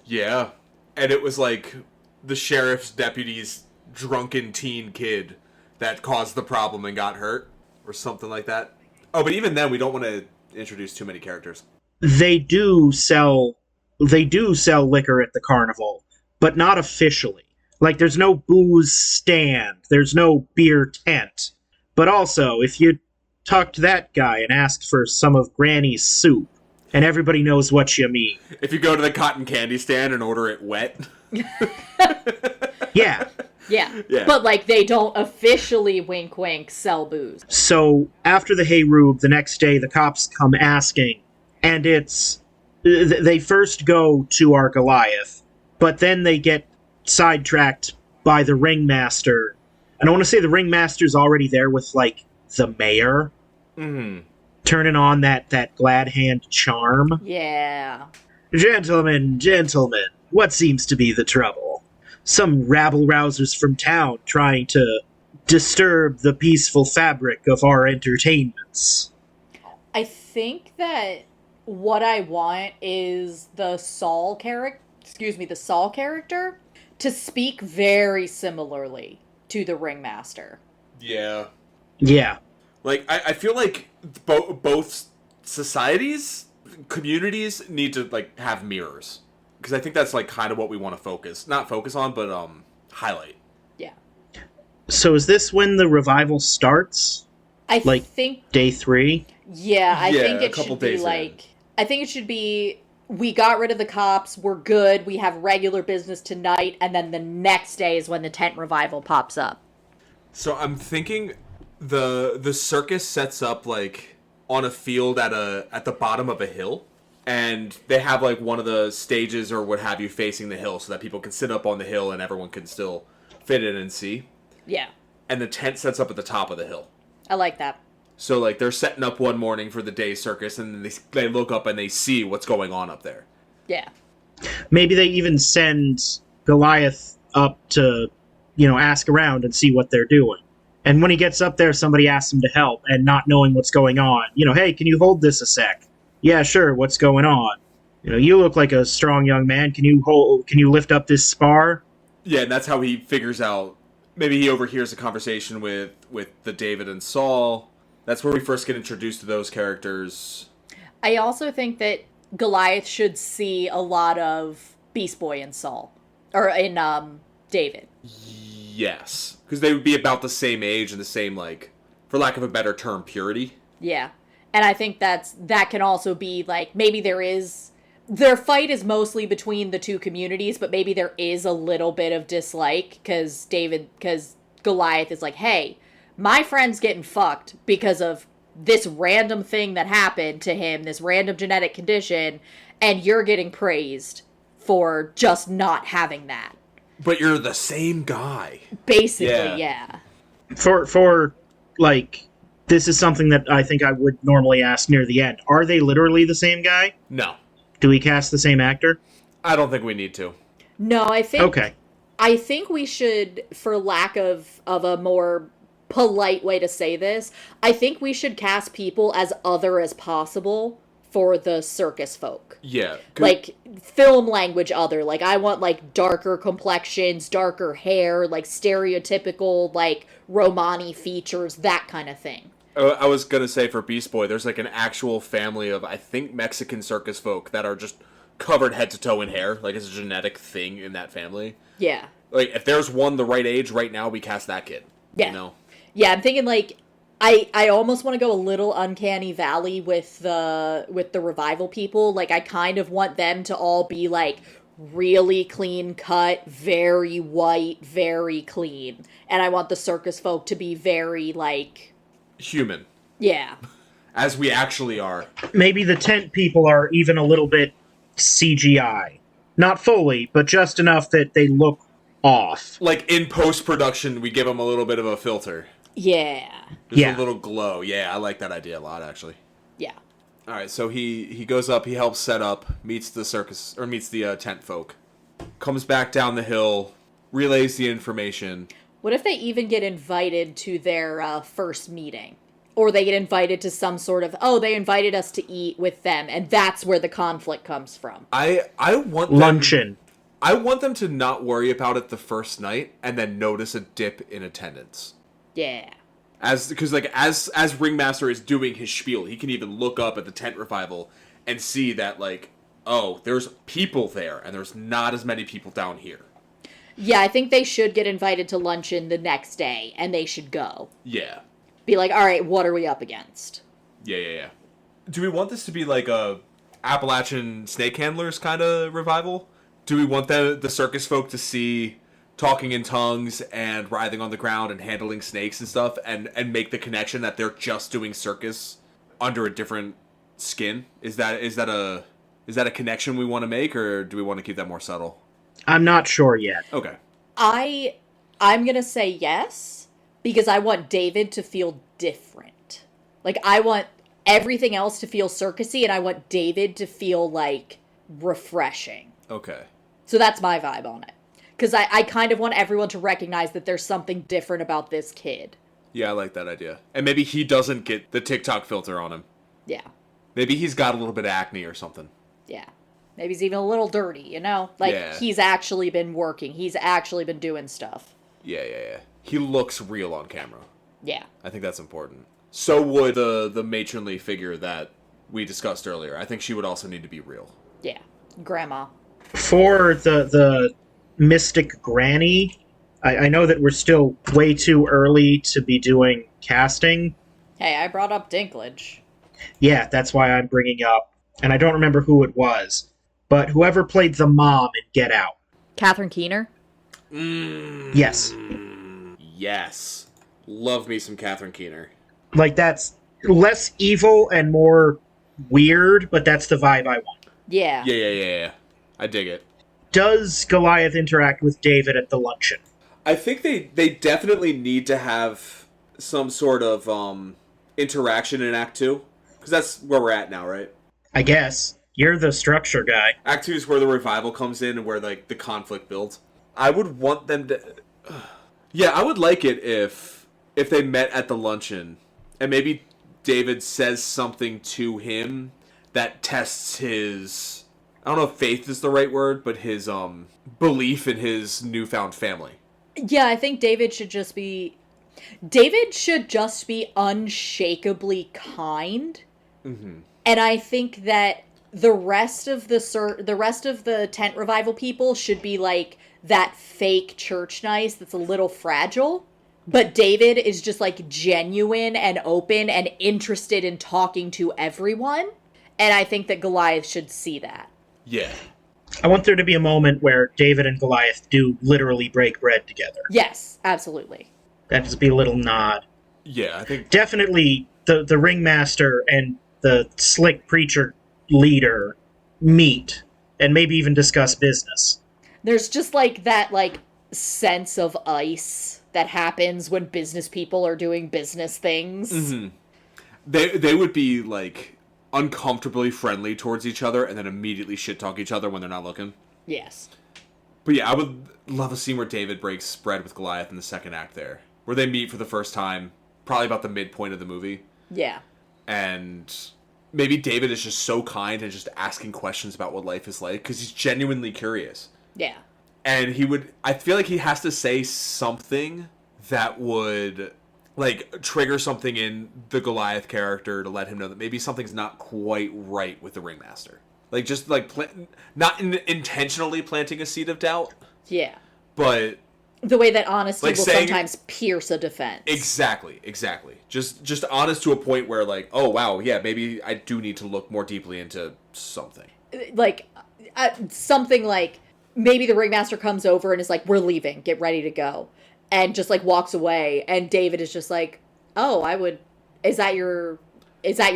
Yeah. And it was like the sheriff's deputy's drunken teen kid that caused the problem and got hurt or something like that. Oh, but even then we don't want to introduce too many characters. They do sell liquor at the carnival, but not officially. Like, there's no booze stand, there's no beer tent. But also, if you talk to that guy and ask for some of Granny's soup, and everybody knows what you mean. If you go to the cotton candy stand and order it wet. Yeah. Yeah. But, they don't officially, wink, wink, sell booze. So, after the Hey Rube, the next day, the cops come asking, and they first go to our Goliath, but then they get sidetracked by the ringmaster. And I want to say the ringmaster's already there with, the mayor. Mm-hmm. Turning on that glad hand charm. Yeah. Gentlemen, what seems to be the trouble? Some rabble-rousers from town trying to disturb the peaceful fabric of our entertainments. I think that what I want is the Saul character to speak very similarly to the ringmaster. Yeah. Yeah. Like, I feel like both societies, communities need to, like, have mirrors. Because I think that's, like, kind of what we want to not focus on, but highlight. Yeah. So is this when the revival starts? I Like, think... day 3? Yeah, I think a it couple should be, days like... I think it should be, we got rid of the cops, we're good, we have regular business tonight, and then the next day is when the tent revival pops up. So I'm thinking the circus sets up, like, on a field at the bottom of a hill. And they have, like, one of the stages or what have you facing the hill so that people can sit up on the hill and everyone can still fit in and see. Yeah. And the tent sets up at the top of the hill. I like that. So, like, they're setting up one morning for the day circus, and they look up and they see what's going on up there. Yeah. Maybe they even send Goliath up to, ask around and see what they're doing. And when he gets up there, somebody asks him to help, and not knowing what's going on. Hey, can you hold this a sec? Yeah, sure, what's going on? You look like a strong young man. Can you lift up this spar? Yeah, and that's how he figures out. Maybe he overhears a conversation with the David and Saul. That's where we first get introduced to those characters. I also think that Goliath should see a lot of Beast Boy in Saul. Or in, David. Yes. Because they would be about the same age and the same, like, for lack of a better term, purity. Yeah. And I think that can also be, like, maybe their fight is mostly between the two communities, but maybe there is a little bit of dislike, because Goliath is like, hey, my friend's getting fucked because of this random thing that happened to him, this random genetic condition, and you're getting praised for just not having that. But you're the same guy. Basically, yeah. For like, this is something that I think I would normally ask near the end. Are they literally the same guy? No. Do we cast the same actor? I don't think we need to. No, I think... Okay. I think we should, for lack of a more polite way to say this, I think we should cast people as other as possible for the circus folk. Yeah. Like, film language other. Like, I want, like, darker complexions, darker hair, like, stereotypical, like, Romani features, that kind of thing. I was going to say for Beast Boy, there's, like, an actual family of, I think, Mexican circus folk that are just covered head to toe in hair. Like, it's a genetic thing in that family. Yeah. Like, if there's one the right age right now, we cast that kid. Yeah. Yeah, I'm thinking, like, I almost want to go a little Uncanny Valley with the revival people. Like, I kind of want them to all be, like, really clean cut, very white, very clean. And I want the circus folk to be very, like... human. Yeah. As we actually are. Maybe the tent people are even a little bit CGI. Not fully, but just enough that they look off. Like, in post-production, we give them a little bit of a filter. Yeah. Just a little glow. Yeah, I like that idea a lot, actually. Yeah. Alright, so he goes up, he helps set up, meets the tent folk. Comes back down the hill, relays the information. What if they even get invited to their first meeting? Or they get invited to some sort of, they invited us to eat with them, and that's where the conflict comes from. I want luncheon. I want them to not worry about it the first night, and then notice a dip in attendance. Yeah. Because as Ringmaster is doing his spiel, he can even look up at the tent revival and see that, like, oh, there's people there, and there's not as many people down here. Yeah, I think they should get invited to luncheon the next day, and they should go. Yeah. Be like, all right, what are we up against? Yeah. Do we want this to be like a Appalachian snake handlers kind of revival? Do we want the circus folk to see talking in tongues and writhing on the ground and handling snakes and stuff, and make the connection that they're just doing circus under a different skin? Is that a connection we want to make, or do we want to keep that more subtle? I'm not sure yet. Okay. I'm gonna say yes, because I want David to feel different. Like, I want everything else to feel circusy, and I want David to feel, like, refreshing. Okay. So that's my vibe on it. Because I kind of want everyone to recognize that there's something different about this kid. Yeah, I like that idea. And maybe he doesn't get the TikTok filter on him. Yeah. Maybe he's got a little bit of acne or something. Yeah. Maybe he's even a little dirty, you know? Like, Yeah. he's actually been working. He's actually been doing stuff. Yeah. He looks real on camera. Yeah. I think that's important. So would the matronly figure that we discussed earlier. I think she would also need to be real. Yeah. Grandma. For the mystic granny, I know that we're still way too early to be doing casting. Hey, I brought up Dinklage. Yeah, that's why I'm bringing up, and I don't remember who it was, but whoever played the mom in Get Out. Catherine Keener? Yes. Yes. Love me some Catherine Keener. Like, that's less evil and more weird, but that's the vibe I want. Yeah. Yeah. I dig it. Does Goliath interact with David at the luncheon? I think they definitely need to have some sort of interaction in Act 2. Because that's where we're at now, right? I guess. You're the structure guy. Act 2 is where the revival comes in and where like the conflict builds. I would want them to... Yeah, I would like it if they met at the luncheon and maybe David says something to him that tests his... I don't know if faith is the right word, but his belief in his newfound family. Yeah, I think David should just be unshakably kind. Mm-hmm. And I think that the rest of the tent revival people should be like that fake church nice that's a little fragile. But David is just like genuine and open and interested in talking to everyone. And I think that Goliath should see that. Yeah. I want there to be a moment where David and Goliath do literally break bread together. Yes, absolutely. That just be a little nod. Yeah, I think... Definitely the ringmaster and the slick preacher leader meet and maybe even discuss business. There's just like that like sense of ice that happens when business people are doing business things. Mm-hmm. They would be like uncomfortably friendly towards each other and then immediately shit talk each other when they're not looking. Yes. But yeah, I would love a scene where David breaks bread with Goliath in the second act there. Where they meet for the first time, probably about the midpoint of the movie. Yeah. And maybe David is just so kind and just asking questions about what life is like because he's genuinely curious. Yeah. And I feel like he has to say something that would like trigger something in the Goliath character to let him know that maybe something's not quite right with the ringmaster. Like just like not intentionally planting a seed of doubt. Yeah. But the way that honesty like will saying, sometimes pierce a defense. Exactly. Just honest to a point where like, oh wow, yeah, maybe I do need to look more deeply into something. Like something like maybe the ringmaster comes over and is like, "We're leaving. Get ready to go." And just like walks away, and David is just like, "Oh, is that your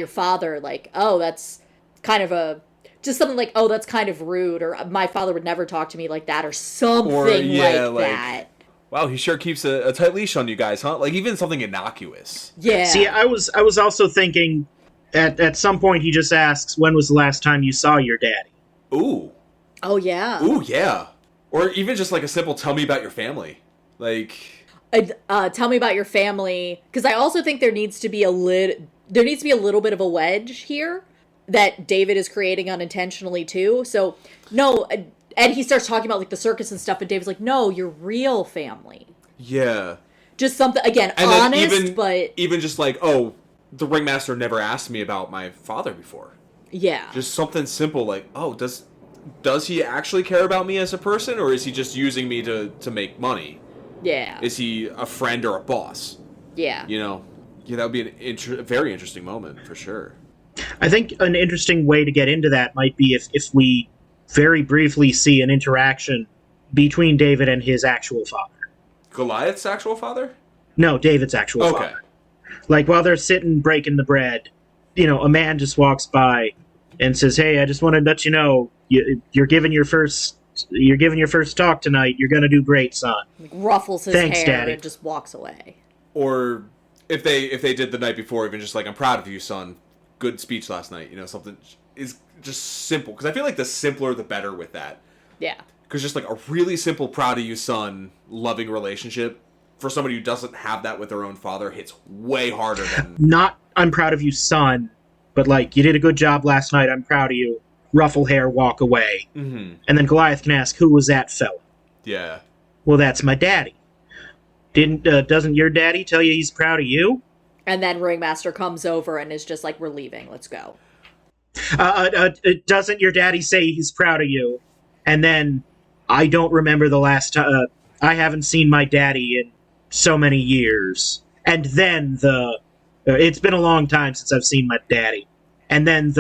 father?" Like, "Oh, that's kind of just something like, oh, that's kind of rude," or "My father would never talk to me like that," or something like that. Wow, he sure keeps a tight leash on you guys, huh? Like even something innocuous. Yeah. See, I was also thinking at some point he just asks, "When was the last time you saw your daddy?" Ooh. Oh yeah. Ooh yeah. Or even just like a simple "tell me about your family." Like, tell me about your family, because I also think there needs to be a little bit of a wedge here that David is creating unintentionally too. So no, and he starts talking about like the circus and stuff, and David's like, "No, your real family." yeah. Just something again, And honest, but even just like, oh, the ringmaster never asked me about my father before. yeah, Just something simple like, oh, does he actually care about me as a person, or is he just using me to make money? yeah, Is he a friend or a boss? yeah, You know, yeah, that would be a very interesting moment for sure. I think an interesting way to get into that might be if we very briefly see an interaction between David and his actual father. Goliath's actual father? No, David's actual father. Like while they're sitting breaking the bread, a man just walks by and says, "Hey, I just want to let you know you're giving your first talk tonight. You're gonna do great, son." like, ruffles his Thanks, hair Daddy. and just walks away. Or if they did the night before, even just like, "I'm proud of you, son. Good speech last night." Something is just simple. Because I feel like the simpler, the better with that. Yeah, Because just like a really simple, proud of you, son, loving relationship for somebody who doesn't have that with their own father hits way harder than... Not "I'm proud of you, son." but, like, you did a good job last night, I'm proud of you. Ruffle hair, walk away. Mm-hmm. And then Goliath can ask, who was that fella? Yeah. Well, that's my daddy. Doesn't your daddy tell you he's proud of you? And then Ringmaster comes over and is just like, we're leaving, let's go. Doesn't your daddy say he's proud of you? And then, I don't remember the last time, I haven't seen my daddy in so many years. And then it's been a long time since I've seen my daddy. And then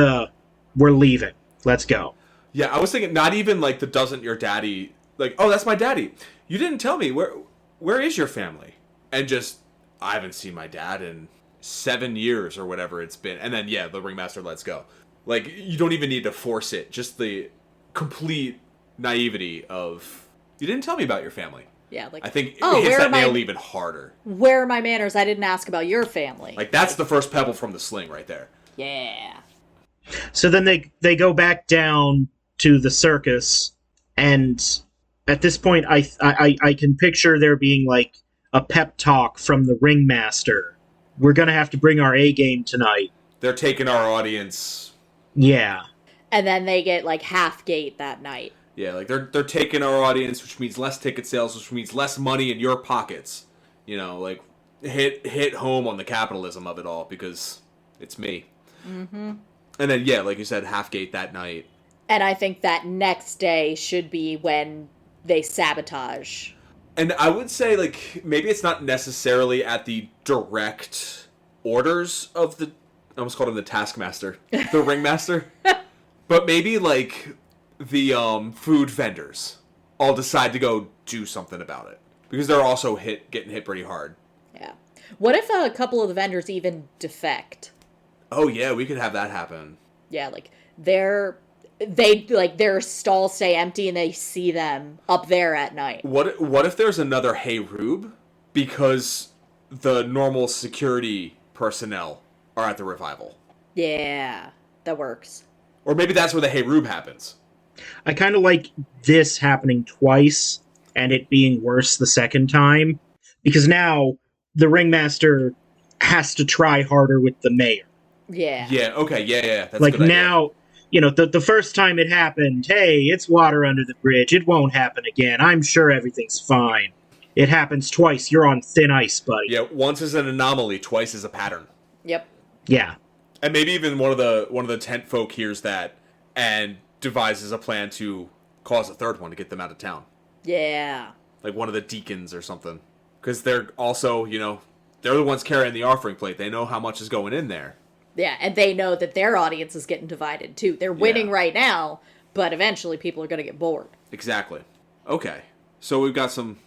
we're leaving. Let's go. Yeah, I was thinking not even like the doesn't your daddy, like, oh, that's my daddy. You didn't tell me. Where is your family? And just, I haven't seen my dad in 7 years or whatever it's been. And then, yeah, the Ringmaster lets go. Like, you don't even need to force it. Just the complete naivety of, you didn't tell me about your family. Yeah, like, I think oh, it hits that nail my, even harder. Where are my manners? I didn't ask about your family. Like, that's the first pebble from the sling right there. Yeah. So then they go back down to the circus, and at this point, I can picture there being like a pep talk from the ringmaster. We're gonna have to bring our A game tonight. They're taking our audience. Yeah. And then they get like half gate that night. Yeah, like they're taking our audience, which means less ticket sales, which means less money in your pockets. You know, like hit home on the capitalism of it all because it's me. Mm-hmm. And then, yeah, like you said, half gate that night. And I think that next day should be when they sabotage. And I would say, like, maybe it's not necessarily at the direct orders of the... I almost called him the Taskmaster. The Ringmaster. But maybe, like, the food vendors all decide to go do something about it. Because they're also getting hit pretty hard. Yeah. What if a couple of the vendors even defect? Oh, yeah, we could have that happen. Yeah, like, their stalls stay empty and they see them up there at night. What if there's another Hey Rube? Because the normal security personnel are at the revival. Yeah, that works. Or maybe that's where the Hey Rube happens. I kind of like this happening twice and it being worse the second time. Because now the ringmaster has to try harder with the mayor. Yeah. Yeah, okay, yeah. That's like a good now, idea. You know, the first time it happened, hey, it's water under the bridge. It won't happen again. I'm sure everything's fine. It happens twice. You're on thin ice, buddy. Yeah, once is an anomaly, twice is a pattern. Yep. Yeah. And maybe even one of the tent folk hears that and devises a plan to cause a third one to get them out of town. Yeah. Like one of the deacons or something. Because they're also, you know, they're the ones carrying the offering plate. They know how much is going in there. Yeah, and they know that their audience is getting divided, too. They're winning right now, but eventually people are going to get bored. Exactly. Okay. So we've got some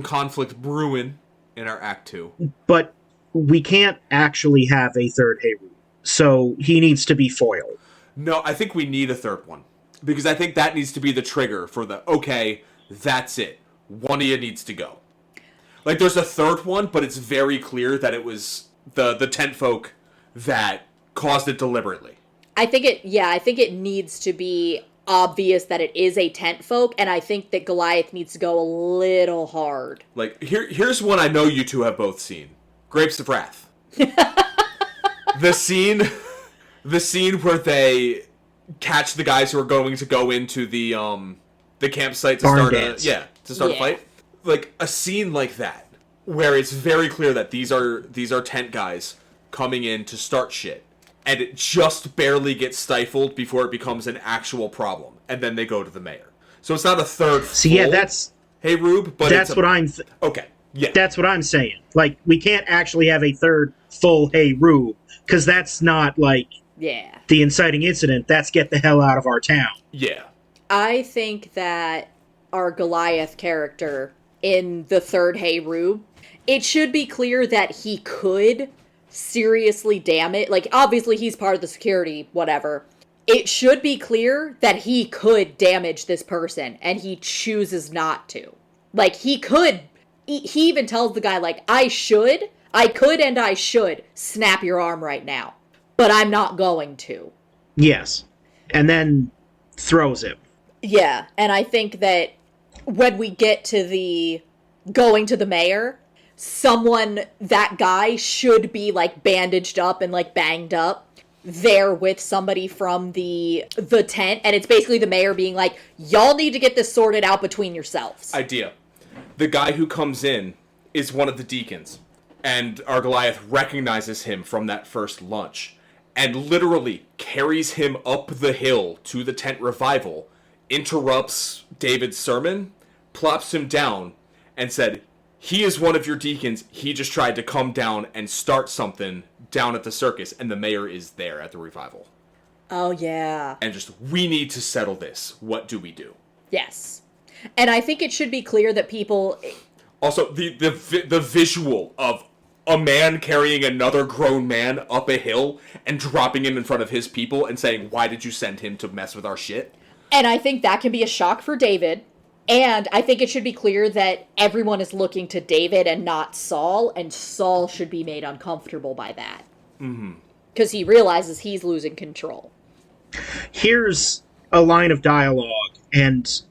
conflict brewing in our Act 2. But we can't actually have a third Hey Rube. So he needs to be foiled. No, I think we need a third one. Because I think that needs to be the trigger for okay, that's it. One of you needs to go. Like, there's a third one, but it's very clear that it was the tent folk that caused it deliberately. I think it needs to be obvious that it is a tent folk, and I think that Goliath needs to go a little hard. Like, here's one I know you two have both seen. Grapes of Wrath. The scene where they catch the guys who are going to go into the campsite to start a fight. Like, a scene like that, where it's very clear that these are tent guys coming in to start shit, and it just barely gets stifled before it becomes an actual problem, and then they go to the mayor. So it's not a third full that's Hey Rube, but that's what I'm okay. Yeah, that's what I'm saying. Like, we can't actually have a third full Hey Rube, because that's not like the inciting incident. That's get the hell out of our town. Yeah. I think that our Goliath character in the third Hey Rube, it should be clear that he could seriously damage, like, obviously he's part of the security, whatever. It should be clear that he could damage this person, and he chooses not to. Like, he even tells the guy, like, I could and I should snap your arm right now, but I'm not going to. Yes. And then throws him. Yeah, and I think that when we get to the going to the mayor, that guy should be, like, bandaged up and, like, banged up. there with somebody from the tent, and it's basically the mayor being like, y'all need to get this sorted out between yourselves. Idea. The guy who comes in is one of the deacons, and our Goliath recognizes him from that first lunch, and literally carries him up the hill to the tent revival, interrupts David's sermon, plops him down, and said, he is one of your deacons, he just tried to come down and start something down at the circus, and the mayor is there at the revival. Oh, yeah. And just, we need to settle this. What do we do? Yes. And I think it should be clear that people... Also, the visual of a man carrying another grown man up a hill and dropping him in front of his people and saying, why did you send him to mess with our shit? And I think that can be a shock for David. And I think it should be clear that everyone is looking to David and not Saul, and Saul should be made uncomfortable by that. Because he realizes he's losing control. Here's a line of dialogue, and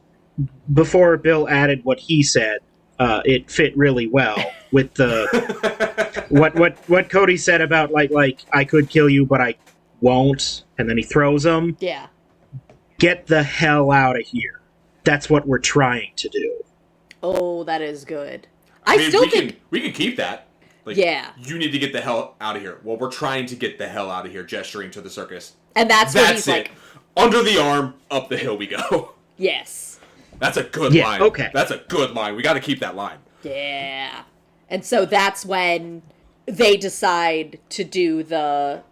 before Bill added what he said, it fit really well with the what Cody said about like I could kill you, but I won't, and then he throws him. Yeah. Get the hell out of here. That's what we're trying to do. Oh, that is good. I mean, we can keep that. Like, yeah. You need to get the hell out of here. Well, we're trying to get the hell out of here, gesturing to the circus. And that's what he's it. like. Under the arm, up the hill we go. Yes. That's a good line. Okay. That's a good line. We got to keep that line. Yeah. And so that's when they decide to do the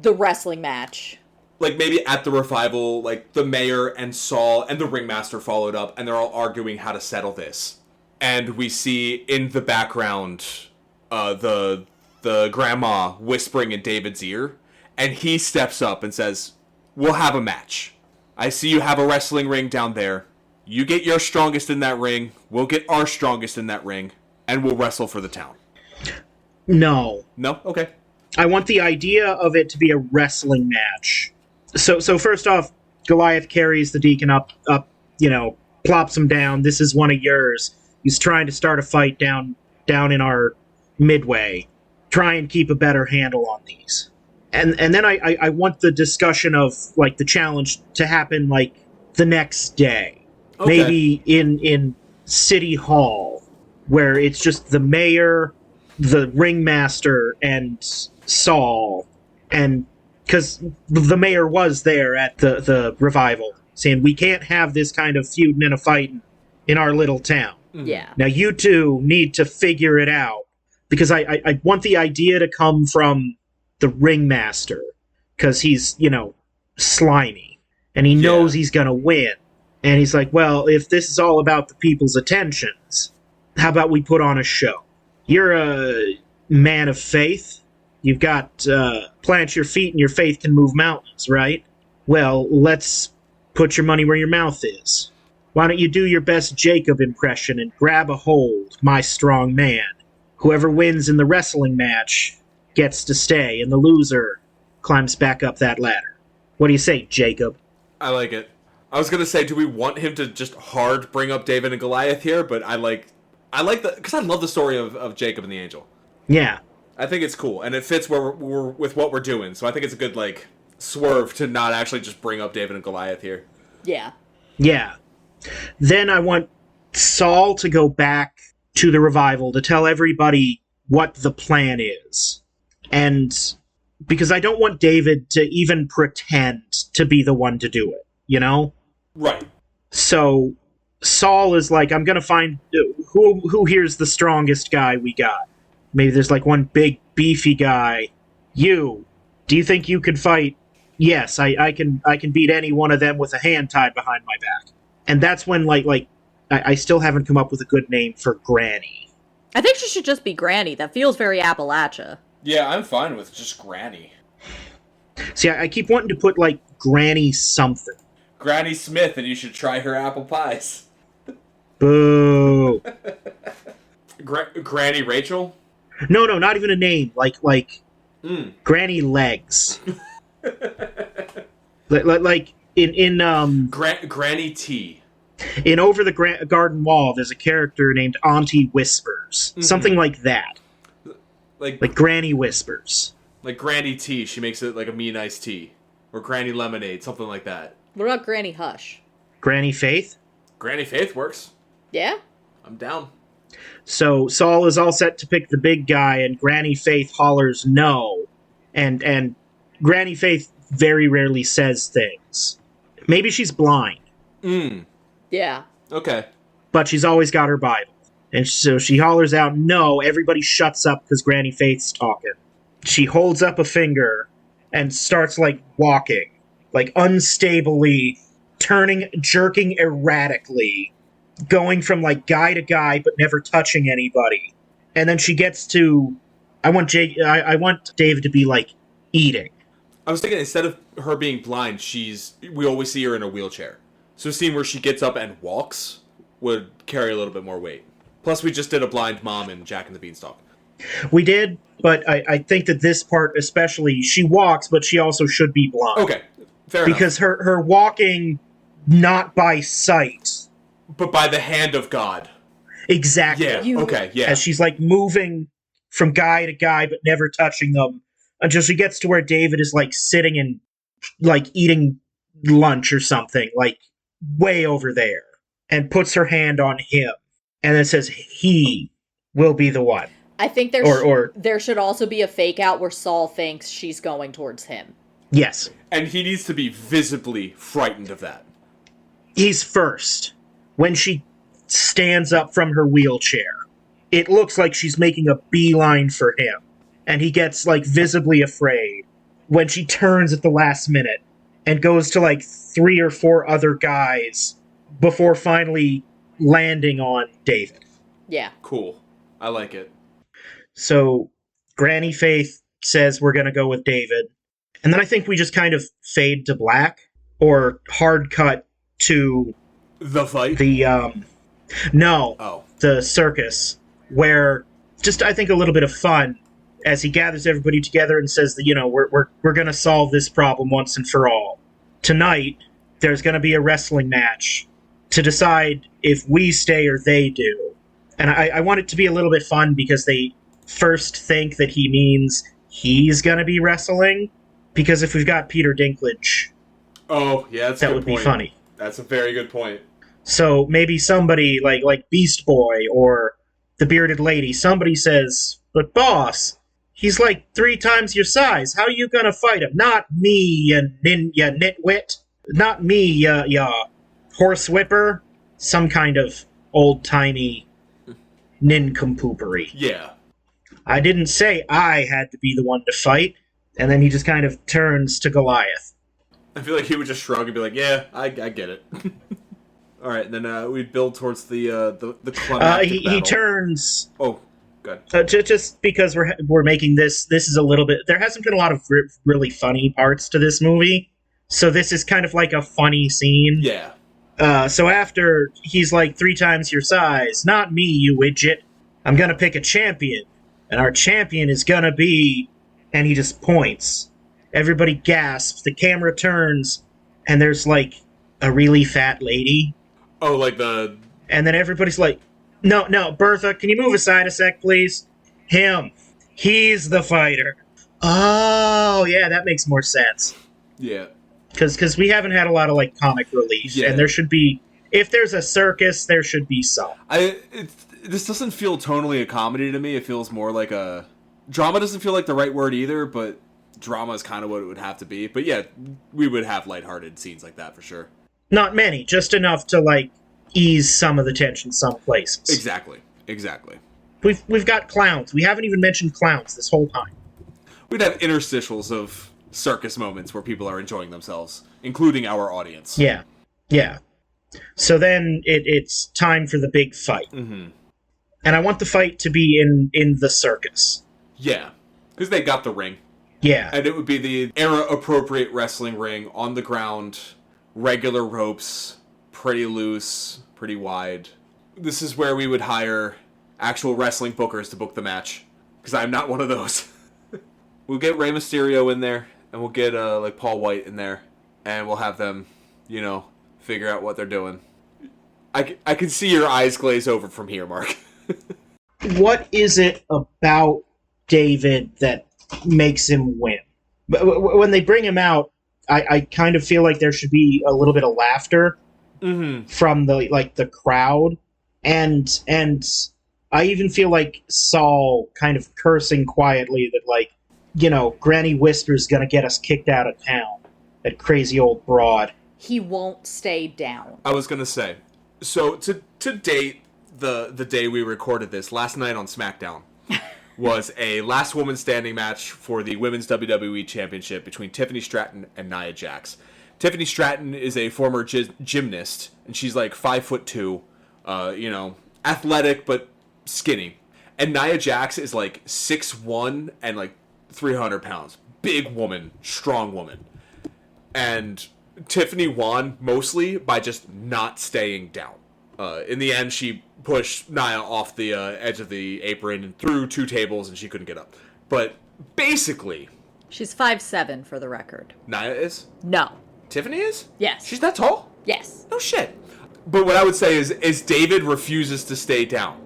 wrestling match. Like, maybe at the revival, like, the mayor and Saul and the ringmaster followed up, and they're all arguing how to settle this. And we see in the background the grandma whispering in David's ear, and he steps up and says, we'll have a match. I see you have a wrestling ring down there. You get your strongest in that ring, we'll get our strongest in that ring, and we'll wrestle for the town. No. No? Okay. I want the idea of it to be a wrestling match. So first off, Goliath carries the deacon up, plops him down. This is one of yours. He's trying to start a fight down in our midway. Try and keep a better handle on these. And then I want the discussion of, like, the challenge to happen, like, the next day. Okay. Maybe in City Hall, where it's just the mayor, the ringmaster, and Saul, and... Because the mayor was there at the revival, saying, we can't have this kind of feuding and a fighting in our little town. Yeah. Now you two need to figure it out. Because I want the idea to come from the ringmaster. Because he's, slimy. And he knows he's going to win. And he's like, well, if this is all about the people's attentions, how about we put on a show? You're a man of faith. You've got plant your feet and your faith can move mountains, right? Well, let's put your money where your mouth is. Why don't you do your best Jacob impression and grab a hold, my strong man? Whoever wins in the wrestling match gets to stay, and the loser climbs back up that ladder. What do you say, Jacob? I like it. I was gonna say, do we want him to just hard bring up David and Goliath here? But I like the, because I love the story of Jacob and the angel. Yeah. I think it's cool, and it fits where we're with what we're doing. So I think it's a good, like, swerve to not actually just bring up David and Goliath here. Yeah. Yeah. Then I want Saul to go back to the revival to tell everybody what the plan is. And because I don't want David to even pretend to be the one to do it, Right. So Saul is like, I'm going to find who here's the strongest guy we got. Maybe there's like one big beefy guy. Do you think you could fight? Yes, I can beat any one of them with a hand tied behind my back. And that's when I still haven't come up with a good name for Granny. I think she should just be Granny. That feels very Appalachia. Yeah, I'm fine with just Granny. See, I keep wanting to put Granny something. Granny Smith, and you should try her apple pies. Boo. Granny Rachel? No, not even a name. Granny Legs. like in Granny T. In Over the Garden Wall, there's a character named Auntie Whispers. Mm-hmm. Something like that. Like Granny Whispers. Like Granny Tea, she makes it like a mean iced tea. Or Granny Lemonade, something like that. What about Granny Hush? Granny Faith? Granny Faith works. Yeah? I'm down. So Saul is all set to pick the big guy, and Granny Faith hollers no. And Granny Faith very rarely says things. Maybe she's blind, Yeah. Okay. but she's always got her Bible. And so she hollers out no, everybody shuts up because Granny Faith's talking. She holds up a finger and starts, like, walking. Like, unstably, turning, jerking erratically, going from, like, guy to guy, but never touching anybody. And then she gets to... I want David to be, like, eating. I was thinking instead of her being blind, we always see her in a wheelchair. So a scene where she gets up and walks would carry a little bit more weight. Plus, we just did a blind mom in Jack and the Beanstalk. We did, but I think that this part especially, she walks, but she also should be blind. Okay, fair enough. Because her walking, not by sight. But by the hand of God. Exactly. Yeah, okay, yeah. As she's, like, moving from guy to guy, but never touching them, until she gets to where David is, like, sitting and, like, eating lunch or something, like, way over there, and puts her hand on him, and then says, he will be the one. I think there should also be a fake out where Saul thinks she's going towards him. Yes. And he needs to be visibly frightened of that. He's first. When she stands up from her wheelchair, it looks like she's making a beeline for him. And he gets, like, visibly afraid when she turns at the last minute and goes to, like, 3 or 4 other guys before finally landing on David. Yeah. Cool. I like it. So Granny Faith says we're going to go with David. And then I think we just kind of fade to black or hard cut to The fight? the circus, where just, I think, a little bit of fun as he gathers everybody together and says that, you know, we're going to solve this problem once and for all. Tonight, there's going to be a wrestling match to decide if we stay or they do. And I want it to be a little bit fun because they first think that he means he's going to be wrestling. Because if we've got Peter Dinklage, oh, yeah, that's a that good would point. be funny. That's a very good point. So maybe somebody like Beast Boy or the Bearded Lady, somebody says, but boss, he's like 3 times your size. How are you going to fight him? Not me, ya nitwit. Not me, ya horsewhipper. Some kind of old-timey nincompoopery. Yeah. I didn't say I had to be the one to fight. And then he just kind of turns to Goliath. I feel like he would just shrug and be like, yeah, I get it. All right, and then we'd build towards the climactic he battle. turns... Oh, good. Just because we're making this is a little bit... There hasn't been a lot of really funny parts to this movie. So this is kind of like a funny scene. Yeah. So after he's like 3 times your size, not me, you widget. I'm gonna pick a champion. And our champion is gonna be... And he just points. Everybody gasps. The camera turns. And there's like a really fat lady. Oh, like the... And then everybody's like, no, Bertha, can you move aside a sec, please? Him. He's the fighter. Oh, yeah, that makes more sense. Yeah. Because we haven't had a lot of, like, comic relief. Yeah. And there should be... If there's a circus, there should be some. This doesn't feel tonally a comedy to me. It feels more like a... Drama doesn't feel like the right word either, but drama is kind of what it would have to be. But yeah, we would have lighthearted scenes like that for sure. Not many, just enough to, like, ease some of the tension some places. Exactly. We've got clowns. We haven't even mentioned clowns this whole time. We'd have interstitials of circus moments where people are enjoying themselves, including our audience. Yeah. So then it's time for the big fight. Mm-hmm. And I want the fight to be in the circus. Yeah, because they got the ring. Yeah. And it would be the era-appropriate wrestling ring on the ground, regular ropes, pretty loose, pretty wide. This is where we would hire actual wrestling bookers to book the match, because I'm not one of those. We'll get Rey Mysterio in there, and we'll get like Paul White in there, and we'll have them, figure out what they're doing. I can see your eyes glaze over from here, Mark. What is it about David that makes him win. But when they bring him out, I kind of feel like there should be a little bit of laughter from the crowd, and I even feel like Saul kind of cursing quietly that Granny Whisper's gonna get us kicked out of town. That crazy old broad. He won't stay down. I was gonna say, so to date, the day we recorded this, last night on SmackDown, was a last woman standing match for the Women's WWE Championship between Tiffany Stratton and Nia Jax. Tiffany Stratton is a former gymnast, and she's like 5'2", athletic but skinny. And Nia Jax is like 6'1" and like 300 pounds. Big woman, strong woman. And Tiffany won mostly by just not staying down. In the end, she pushed Nia off the edge of the apron and through 2 tables, and she couldn't get up. But basically... She's 5'7", for the record. Nia is? No. Tiffany is? Yes. She's that tall? Yes. No shit. But what I would say is David refuses to stay down.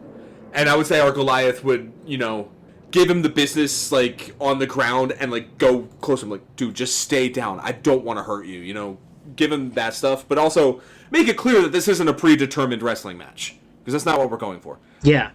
And I would say our Goliath would, give him the business, like, on the ground and, like, go close to him. Like, dude, just stay down. I don't want to hurt you, Give him that stuff. But also make it clear that this isn't a predetermined wrestling match. Because that's not what we're going for. Yeah.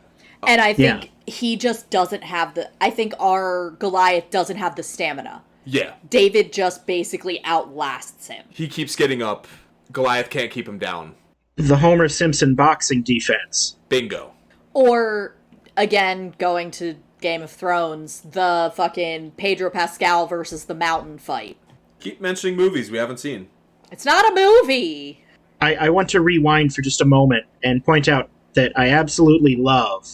And I think he just doesn't have I think our Goliath doesn't have the stamina. Yeah. David just basically outlasts him. He keeps getting up. Goliath can't keep him down. The Homer Simpson boxing defense. Bingo. Or, again, going to Game of Thrones, the fucking Pedro Pascal versus the Mountain fight. Keep mentioning movies we haven't seen. It's not a movie! I want to rewind for just a moment and point out that I absolutely love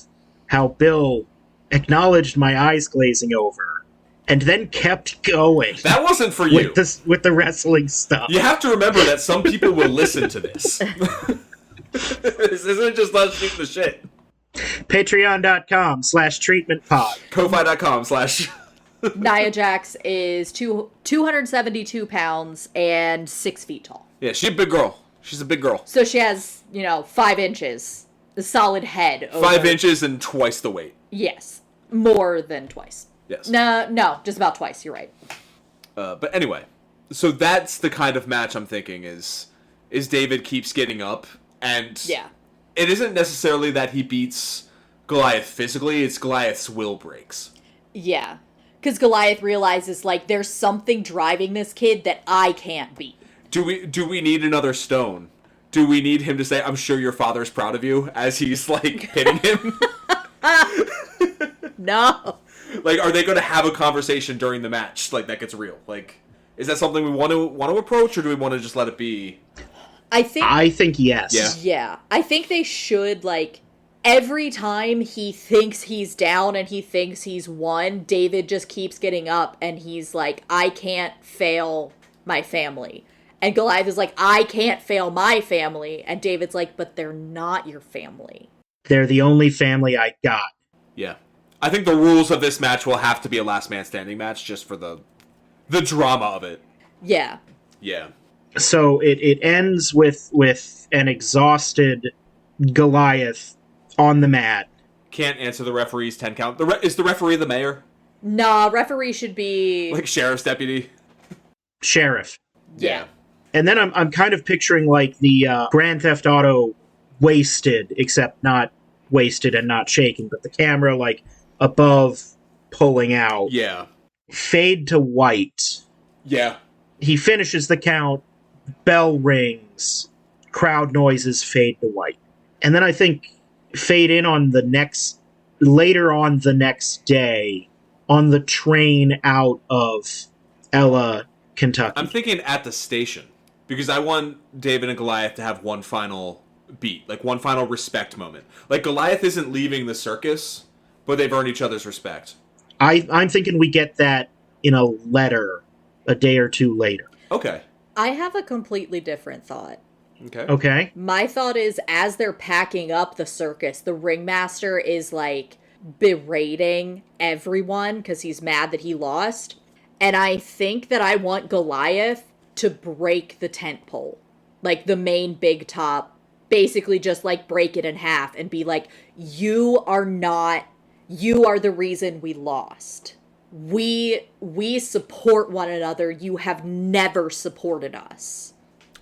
how Bill acknowledged my eyes glazing over and then kept going. That wasn't for you. With the wrestling stuff. You have to remember that some people will listen to this. This isn't just us shooting the shit. Patreon.com/treatmentpod. Ko-fi.com/ Nia Jax is 272 pounds and 6 feet tall. Yeah, she's a big girl. She's a big girl. So she has, 5 inches. A solid head. 5 inches and twice the weight. Yes. More than twice. Yes. No, just about twice. You're right. But anyway, so that's the kind of match I'm thinking is David keeps getting up, and yeah, it isn't necessarily that he beats Goliath physically, it's Goliath's will breaks. Yeah, because Goliath realizes, there's something driving this kid that I can't beat. Do we need another stone? Do we need him to say, "I'm sure your father's proud of you," as he's, hitting him? No. Are they going to have a conversation during the match, that gets real? Is that something we want to approach, or do we want to just let it be? I think yes. Yeah. I think they should, every time he thinks he's down and he thinks he's won, David just keeps getting up and he's like, I can't fail my family. And Goliath is like, I can't fail my family. And David's like, but they're not your family. They're the only family I got. Yeah. I think the rules of this match will have to be a last man standing match just for the drama of it. Yeah. Yeah. So it ends with an exhausted Goliath on the mat. Can't answer the referee's 10 count. Is the referee the mayor? Nah, referee should be... Sheriff's deputy? Sheriff. Yeah. And then I'm kind of picturing the Grand Theft Auto Wasted, except not wasted and not shaking, but the camera above pulling out. Yeah. Fade to white. Yeah. He finishes the count, bell rings, crowd noises fade to white. And then I think fade in on later on the next day, on the train out of Ella, Kentucky. I'm thinking at the station, because I want David and Goliath to have one final beat, one final respect moment. Goliath isn't leaving the circus, but they've earned each other's respect. I'm thinking we get that in a letter a day or two later. Okay. I have a completely different thought. Okay. My thought is, as they're packing up the circus, the ringmaster is, berating everyone because he's mad that he lost. And I think that I want Goliath to break the tent pole. The main big top. Basically just, break it in half and be like, you are the reason we lost. we support one another. You have never supported us.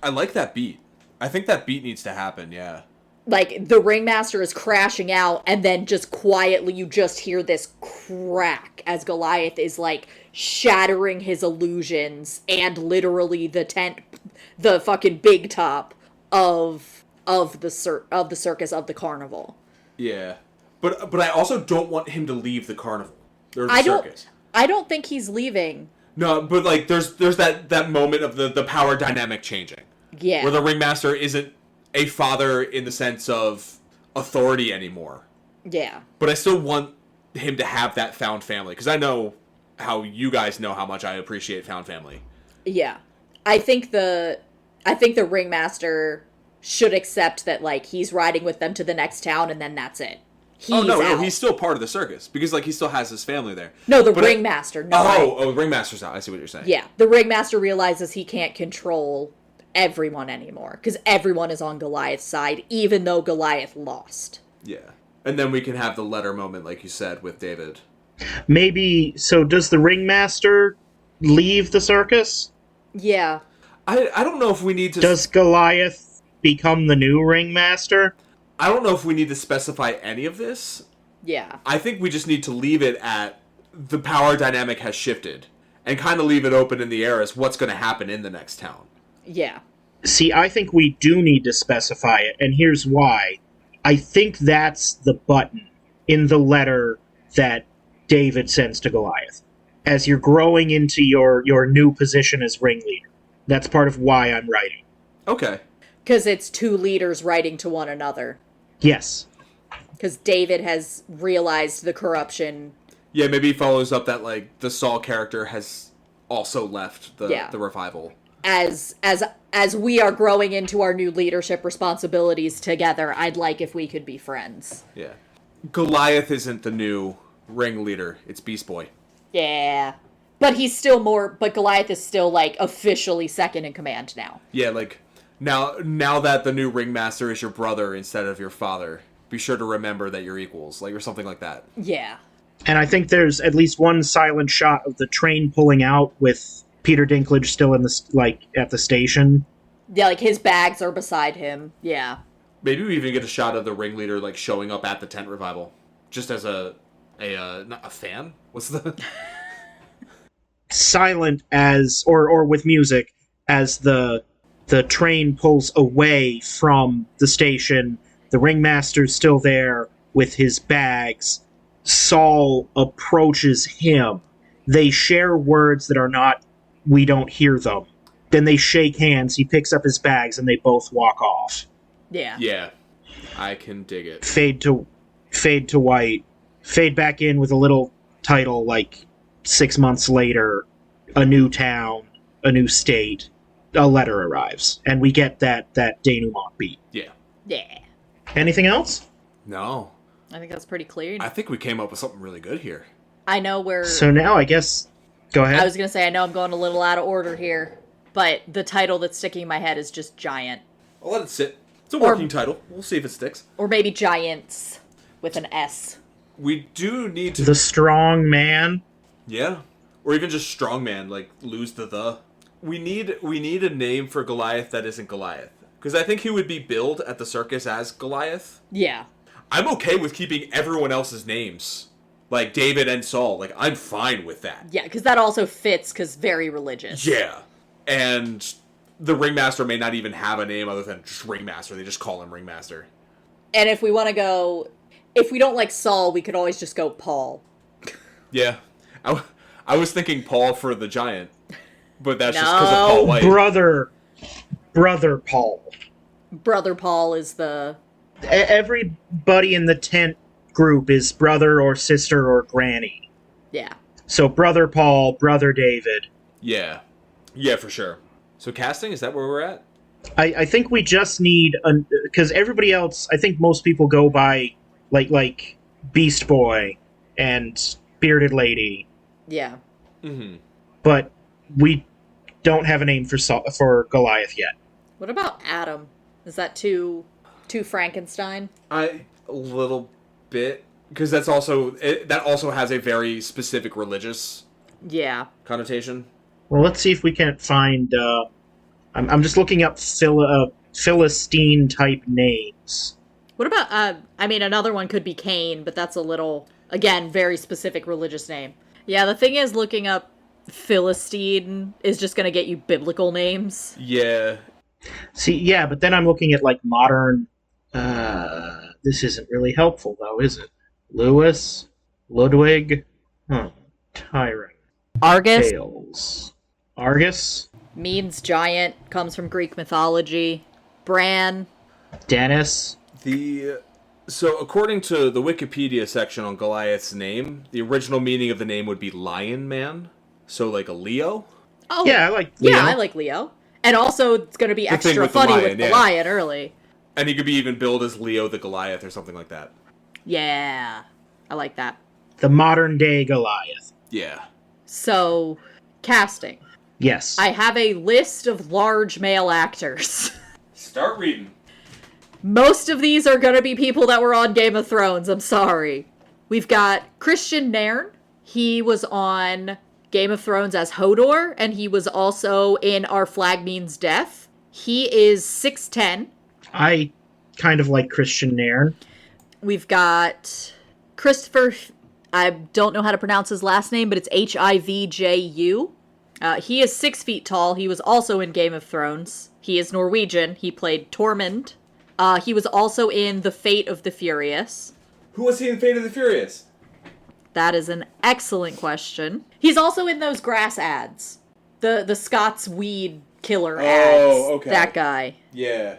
I like that beat. I think that beat needs to happen, yeah. Like, the ringmaster is crashing out, and then just quietly you just hear this crack as Goliath is, like, shattering his illusions, and literally the fucking big top of the circus, of the carnival. Yeah. But I also don't want him to leave the carnival. There's a circus. I don't think he's leaving. No, but, like, there's that moment of the power dynamic changing. Yeah. Where the ringmaster isn't a father in the sense of authority anymore. Yeah. But I still want him to have that found family, because I know how you guys know how much I appreciate found family. Yeah. I think the ringmaster should accept that, like, he's riding with them to the next town, and then that's it. No, he's still part of the circus, because, like, he still has his family there. No, the ringmaster. The ringmaster's out. I see what you're saying. Yeah, the ringmaster realizes he can't control everyone anymore, because everyone is on Goliath's side, even though Goliath lost. Yeah. And then we can have the letter moment, like you said, with David. Maybe, so does the ringmaster leave the circus? Yeah. I don't know if we need to... Does Goliath become the new ringmaster? I don't know if we need to specify any of this. Yeah. I think we just need to leave it at the power dynamic has shifted, and kind of leave it open in the air as what's going to happen in the next town. Yeah. See, I think we do need to specify it, and here's why. I think that's the button in the letter that David sends to Goliath. As you're growing into your new position as ringleader. That's part of why I'm writing. Okay. Because it's two leaders writing to one another. Yes. Because David has realized the corruption. Yeah, maybe he follows up that, like, the Saul character has also left the revival. As we are growing into our new leadership responsibilities together, I'd like if we could be friends. Yeah. Goliath isn't the new ringleader. It's Beast Boy. Yeah. But Goliath is still, like, officially second in command now. Yeah, like, now that the new ringmaster is your brother instead of your father, be sure to remember that you're equals, like, or something like that. Yeah. And I think there's at least one silent shot of the train pulling out with Peter Dinklage still in at the station. Yeah, like, his bags are beside him. Yeah. Maybe we even get a shot of the ringleader, like, showing up at the tent revival. Just as not a fan? What's the... Silent as, or with music, as the train pulls away from the station. The ringmaster's still there with his bags. Saul approaches him. They share words that are not, we don't hear them. Then they shake hands, he picks up his bags, and they both walk off. Yeah. Yeah. I can dig it. Fade to white. Fade back in with a little title like 6 months later, a new town, a new state, a letter arrives. And we get that denouement beat. Yeah. Yeah. Anything else? No. I think that's pretty clear. I think we came up with something really good here. I know we're... So now I guess... Go ahead. I was going to say, I know I'm going a little out of order here, but the title that's sticking in my head is just Giant. I'll let it sit. It's a working title. We'll see if it sticks. Or maybe Giants with an S. We do need to... The strong man. Yeah. Or even just strongman, like, lose the. We need a name for Goliath that isn't Goliath. Because I think he would be billed at the circus as Goliath. Yeah. I'm okay with keeping everyone else's names. Like David and Saul. Like, I'm fine with that. Yeah, because that also fits, because very religious. Yeah. And the ringmaster may not even have a name other than just ringmaster. They just call him ringmaster. And if we want to go... If we don't like Saul, we could always just go Paul. Yeah. I was thinking Paul for the giant. But that's just because of Paul White. Brother Paul. Brother Paul is the... Everybody in the tent group is brother or sister or granny. Yeah. So Brother Paul, Brother David. Yeah. Yeah, for sure. So casting, is that where we're at? I think we just need... Because everybody else, I think most people go by, like Beast Boy and Bearded Lady. Yeah. Mm-hmm. But we don't have a name for Goliath yet. What about Adam? Is that too Frankenstein? A little bit. Because that also has a very specific religious Yeah. connotation. Well, let's see if we can't find. I'm just looking up Philistine type names. What about, another one could be Cain, but that's a little, again, very specific religious name. Yeah, the thing is, looking up Philistine is just gonna get you biblical names. Yeah. See, yeah, but then I'm looking at, like, modern... this isn't really helpful, though, is it? Lewis? Ludwig? Tyrant. Argus Tails. Argus? means giant, comes from Greek mythology. Bran. Dennis? So according to the Wikipedia section on Goliath's name, the original meaning of the name would be Lion Man. So like a Leo? Oh, Yeah, I like Leo. Yeah, I like Leo. And also, it's going to be The thing extra with the funny lion, with the yeah. lion early. And he could be even billed as Leo the Goliath or something like that. Yeah, I like that. The modern day Goliath. Yeah. So, casting. Yes. I have a list of large male actors. Start reading. Most of these are going to be people that were on Game of Thrones, I'm sorry. We've got Christian Nairn. He was on Game of Thrones as Hodor, and he was also in Our Flag Means Death. He is 6'10". I kind of like Christian Nairn. We've got Christopher, I don't know how to pronounce his last name, but it's Hivju. He is 6 feet tall. He was also in Game of Thrones. He is Norwegian. He played Tormund. He was also in The Fate of the Furious. Who was he in Fate of the Furious? That is an excellent question. He's also in those grass ads. The Scots weed killer ads. Okay. That guy. Yeah.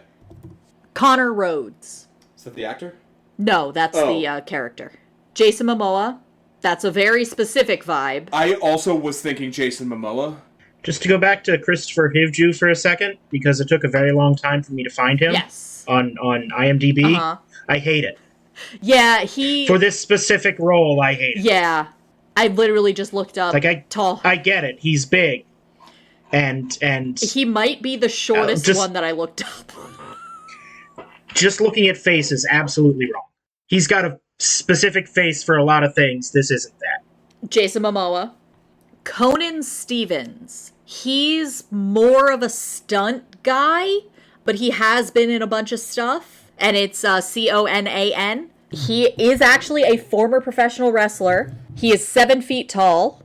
Connor Rhodes. Is that the actor? No, that's the character. Jason Momoa. That's a very specific vibe. I also was thinking Jason Momoa. Just to go back to Christopher Hivju for a second, because it took a very long time for me to find him. Yes. On IMDb. Uh-huh. I hate it. Yeah, For this specific role, I hate it. Yeah. I literally just looked up tall. I get it. He's big. And He might be the shortest one that I looked up. just looking at face is absolutely wrong. He's got a specific face for a lot of things. This isn't that. Jason Momoa. Conan Stevens. He's more of a stunt guy, but he has been in a bunch of stuff. And it's Conan. He is actually a former professional wrestler. He is 7 feet tall.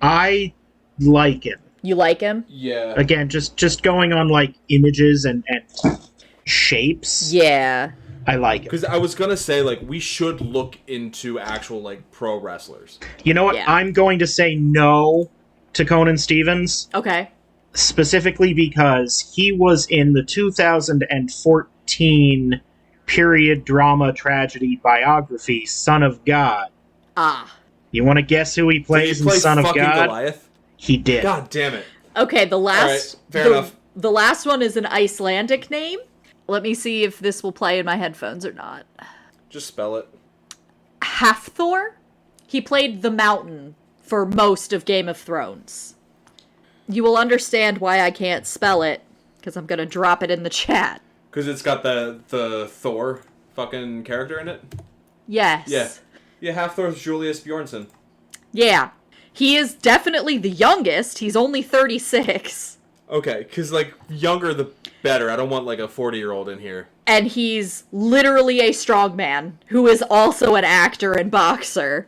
I like him. You like him? Yeah. Again, just going on, like, images and shapes. Yeah. I like him. Because I was going to say, like, we should look into actual, like, pro wrestlers. You know what? Yeah. I'm going to say no to Conan Stevens. Okay. Specifically because he was in the 2014 period drama tragedy biography, Son of God. Ah. You want to guess who he plays in play Son of fucking God? Goliath? He did. God damn it. Okay, the last... All right, fair enough. The last one is an Icelandic name. Let me see if this will play in my headphones or not. Just spell it. Hafthor? He played the Mountain for most of Game of Thrones. You will understand why I can't spell it, because I'm going to drop it in the chat. Because it's got the Thor fucking character in it? Yes. Yeah. Yeah, Half-Thor's Julius Bjornsson. Yeah. He is definitely the youngest. He's only 36. Okay, because, like, younger the better. I don't want, like, a 40-year-old in here. And he's literally a strongman, who is also an actor and boxer.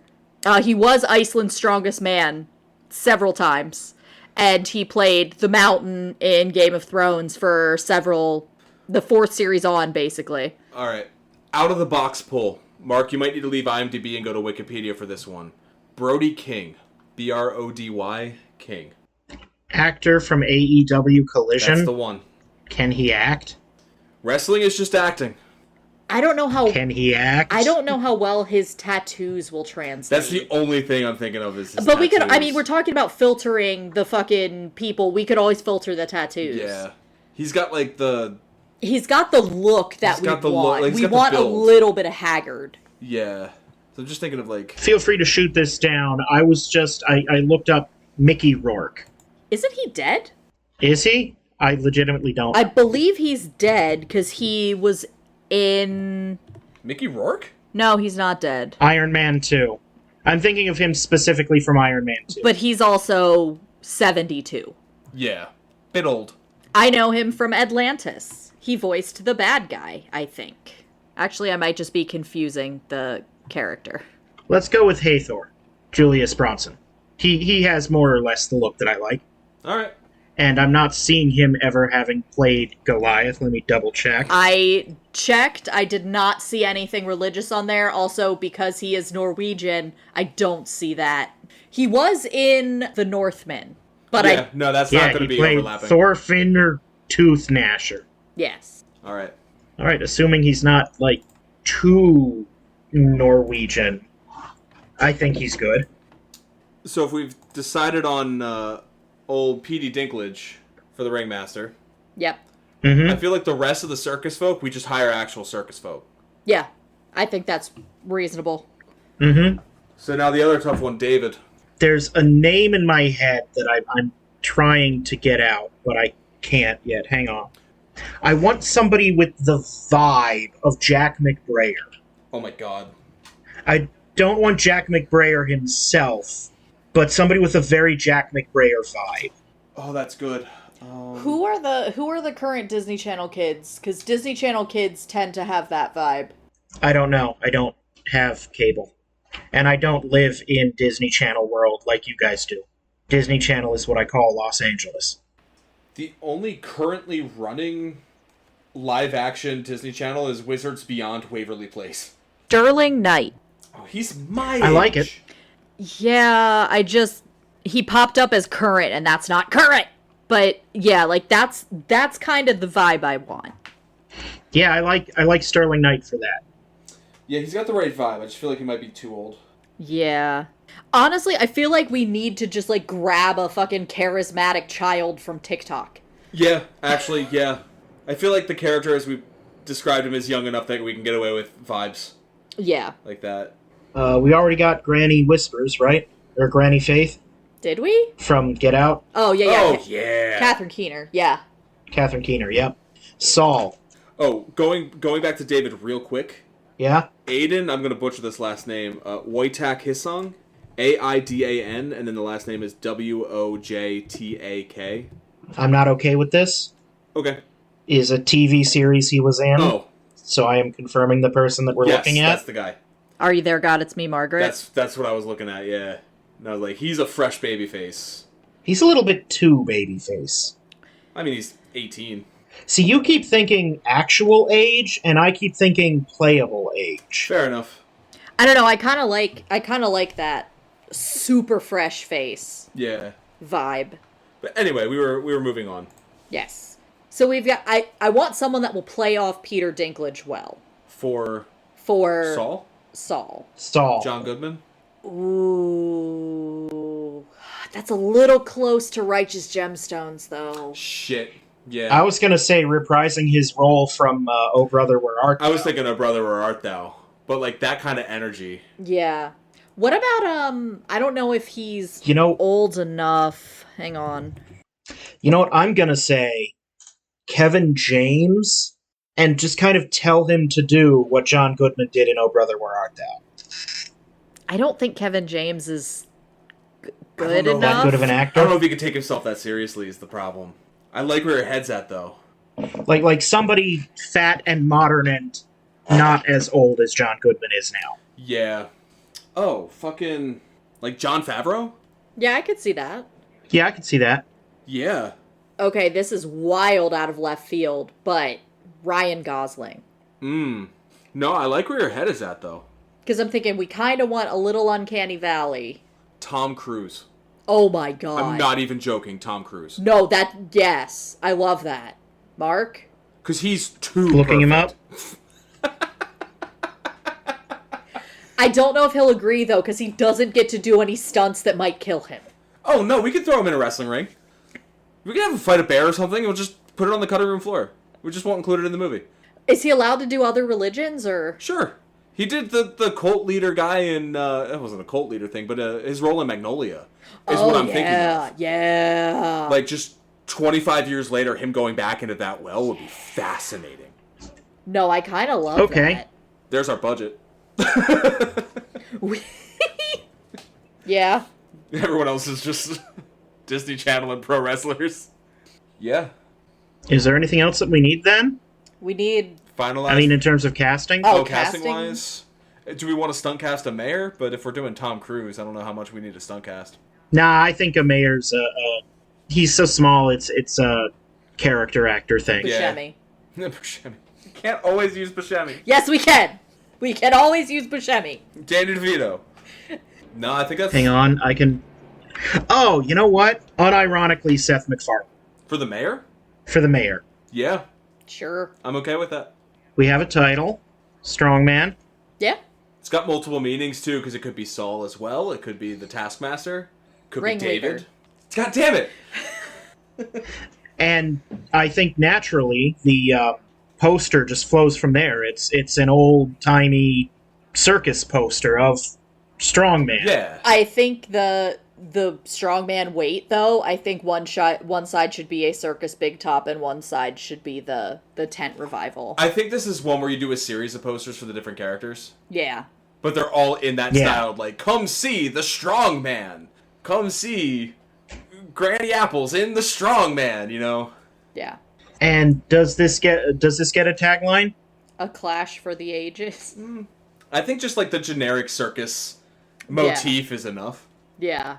He was Iceland's strongest man several times. And he played the Mountain in Game of Thrones for the fourth series on, basically. All right. Out of the box pull. Mark, you might need to leave IMDb and go to Wikipedia for this one. Brody King. Brody King. Actor from AEW Collision. That's the one. Can he act? Wrestling is just acting. I don't know how... Can he act? I don't know how well his tattoos will translate. That's the only thing I'm thinking of is his But we could... tattoos. I mean, we're talking about filtering the fucking people. We could always filter the tattoos. Yeah. He's got, like, the... He's got the look that we want. We want a little bit of haggard. Yeah. So I'm just thinking of, like... Feel free to shoot this down. I looked up Mickey Rourke. Isn't he dead? Is he? I legitimately don't. I believe he's dead, because he was in... Mickey Rourke? No, he's not dead. Iron Man 2. I'm thinking of him specifically from Iron Man 2. But he's also 72. Yeah. Bit old. I know him from Atlantis. He voiced the bad guy, I think. Actually, I might just be confusing the character. Let's go with Hathor, Julius Bronson. He has more or less the look that I like. All right. And I'm not seeing him ever having played Goliath. Let me double check. I checked. I did not see anything religious on there. Also, because he is Norwegian, I don't see that. He was in The Northman, but Yeah, no, that's not going to be played overlapping. Thorfinn or Tooth Gnasher. yes. All right. All right, assuming he's not, like, too Norwegian, I think he's good. So if we've decided on old Petey Dinklage for the Ringmaster, Yep. Mm-hmm. I feel like the rest of the circus folk, we just hire actual circus folk. Yeah. I think that's reasonable. Mm-hmm. So now the other tough one, David. There's a name in my head that I'm trying to get out, but I can't yet. Hang on. I want somebody with the vibe of Jack McBrayer. Oh my god. I don't want Jack McBrayer himself, but somebody with a very Jack McBrayer vibe. Oh, that's good. Who are the current Disney Channel kids? Because Disney Channel kids tend to have that vibe. I don't know. I don't have cable. And I don't live in Disney Channel world like you guys do. Disney Channel is what I call Los Angeles. The only currently running live-action Disney Channel is Wizards Beyond Waverly Place. Sterling Knight. Oh, he's my age. I like it. Yeah, he popped up as current, and that's not current. But yeah, like that's kind of the vibe I want. Yeah, I like Sterling Knight for that. Yeah, he's got the right vibe. I just feel like he might be too old. Yeah. Honestly, I feel like we need to just like grab a fucking charismatic child from TikTok. Yeah, actually, yeah. I feel like the character, as we described him, is young enough that we can get away with vibes Yeah. like that. We already got Granny Whispers, right? Or Granny Faith Did we? from Get Out. Oh, yeah, yeah. Oh, yeah. Catherine Keener, yeah. Catherine Keener, yep. Saul, Oh, going back to David real quick. yeah? Aiden, I'm going to butcher this last name. Wojtak Hisong. Aidan, and then the last name is Wojtak. I'm not okay with this. Okay. Is a TV series he was in. Oh. So I am confirming the person that we're Yes, looking at. that's the guy. Are you there, God? It's me, Margaret. That's what I was looking at, yeah. And I was like, he's a fresh baby face. He's a little bit too babyface. I mean, he's 18. See, you keep thinking actual age, and I keep thinking playable age. Fair enough. I don't know, I kind of like that super fresh face Yeah. vibe. But anyway, we were moving on. Yes. So we've got I want someone that will play off Peter Dinklage well. For For Saul? Saul. John Goodman? Ooh. That's a little close to Righteous Gemstones, though. Shit. Yeah. I was gonna say reprising his role from Oh Brother, Where Art Thou? I was thinking of Brother Where Art Thou. But like that kind of energy. Yeah. What about, I don't know if he's You know, old enough. Hang on. you know what? I'm gonna say Kevin James, and just kind of tell him to do what John Goodman did in Oh Brother, Where Art Thou? I don't think Kevin James is good I don't know. enough. That good of an I actor? don't know if he could take himself that seriously is the problem. I like where your head's at, though. Like somebody fat and modern and not as old as John Goodman is now. Yeah. Oh, fucking... Like Jon Favreau? Yeah, I could see that. Yeah, I could see that. Yeah. Okay, this is wild out of left field, but Ryan Gosling. No, I like where your head is at, though. Because I'm thinking we kind of want a little Uncanny Valley. Tom Cruise. Oh my god. I'm not even joking, Tom Cruise. No, yes. I love that. Mark? Because he's too Looking him perfect. up. I don't know if he'll agree, though, because he doesn't get to do any stunts that might kill him. Oh, no, we could throw him in a wrestling ring. We could have him fight a bear or something, and we'll just put it on the cutting room floor. We just won't include it in the movie. Is he allowed to do other religions, or...? Sure. He did the cult leader guy in, it wasn't a cult leader thing, but his role in Magnolia is what I'm thinking of. Yeah. Like, just 25 years later, him going back into that well would be fascinating. No, I kind of love Okay. that. There's our budget. Yeah. Everyone else is just Disney Channel and pro wrestlers. Yeah. Is there anything else that we need then? We need... Finalize. I mean, in terms of casting? Oh, casting casting? wise, do we want to stunt cast a mayor? But if we're doing Tom Cruise, I don't know how much we need to stunt cast. Nah, I think a mayor's he's so small, it's a character actor thing. Yeah. Buscemi. Buscemi. You can't always use Buscemi. Yes, we can. We can always use Buscemi. Danny DeVito. No, I think that's... Hang on, I can... Oh, you know what? Unironically, Seth MacFarlane. For the mayor? For the mayor. Yeah, Sure. I'm okay with that. We have a title. Strongman. Yeah. It's got multiple meanings, too, because it could be Saul as well. It could be the Taskmaster. Could be Ringleader. David. God damn it! And I think naturally, the poster just flows from there. It's an old-timey circus poster of Strongman. Yeah. I think the strongman weight, though, I think one side should be a circus big top and one side should be the tent revival. I think this is one where you do a series of posters for the different characters. Yeah. But they're all in that Yeah. style, like, come see the Strong Man. Come see Granny Apples in the Strong Man, you know? Yeah. And does this get a tagline? A clash for the ages. I think just, like, the generic circus motif is enough. Yeah.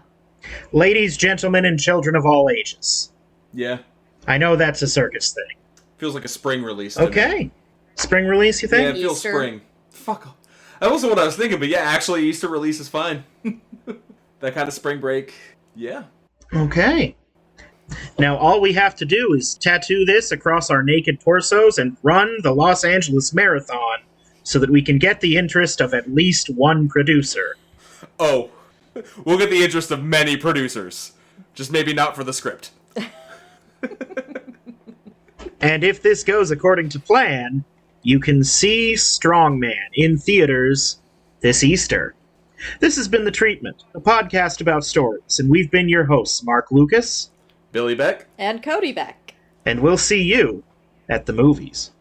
Ladies, gentlemen, and children of all ages. Yeah. I know that's a circus thing. Feels like a spring release to me. Okay. Spring release, you Yeah, think? it feels Easter. spring. Fuck off. That wasn't what I was thinking, but yeah, actually, Easter release is fine. That kind of spring break. Yeah. Okay. Now, all we have to do is tattoo this across our naked torsos and run the Los Angeles Marathon so that we can get the interest of at least one producer. Oh. We'll get the interest of many producers. Just maybe not for the script. And if this goes according to plan, you can see Strongman in theaters this Easter. This has been The Treatment, a podcast about stories, and we've been your hosts, Mark Lucas, Billy Beck? And Cody Beck. and we'll see you at the movies.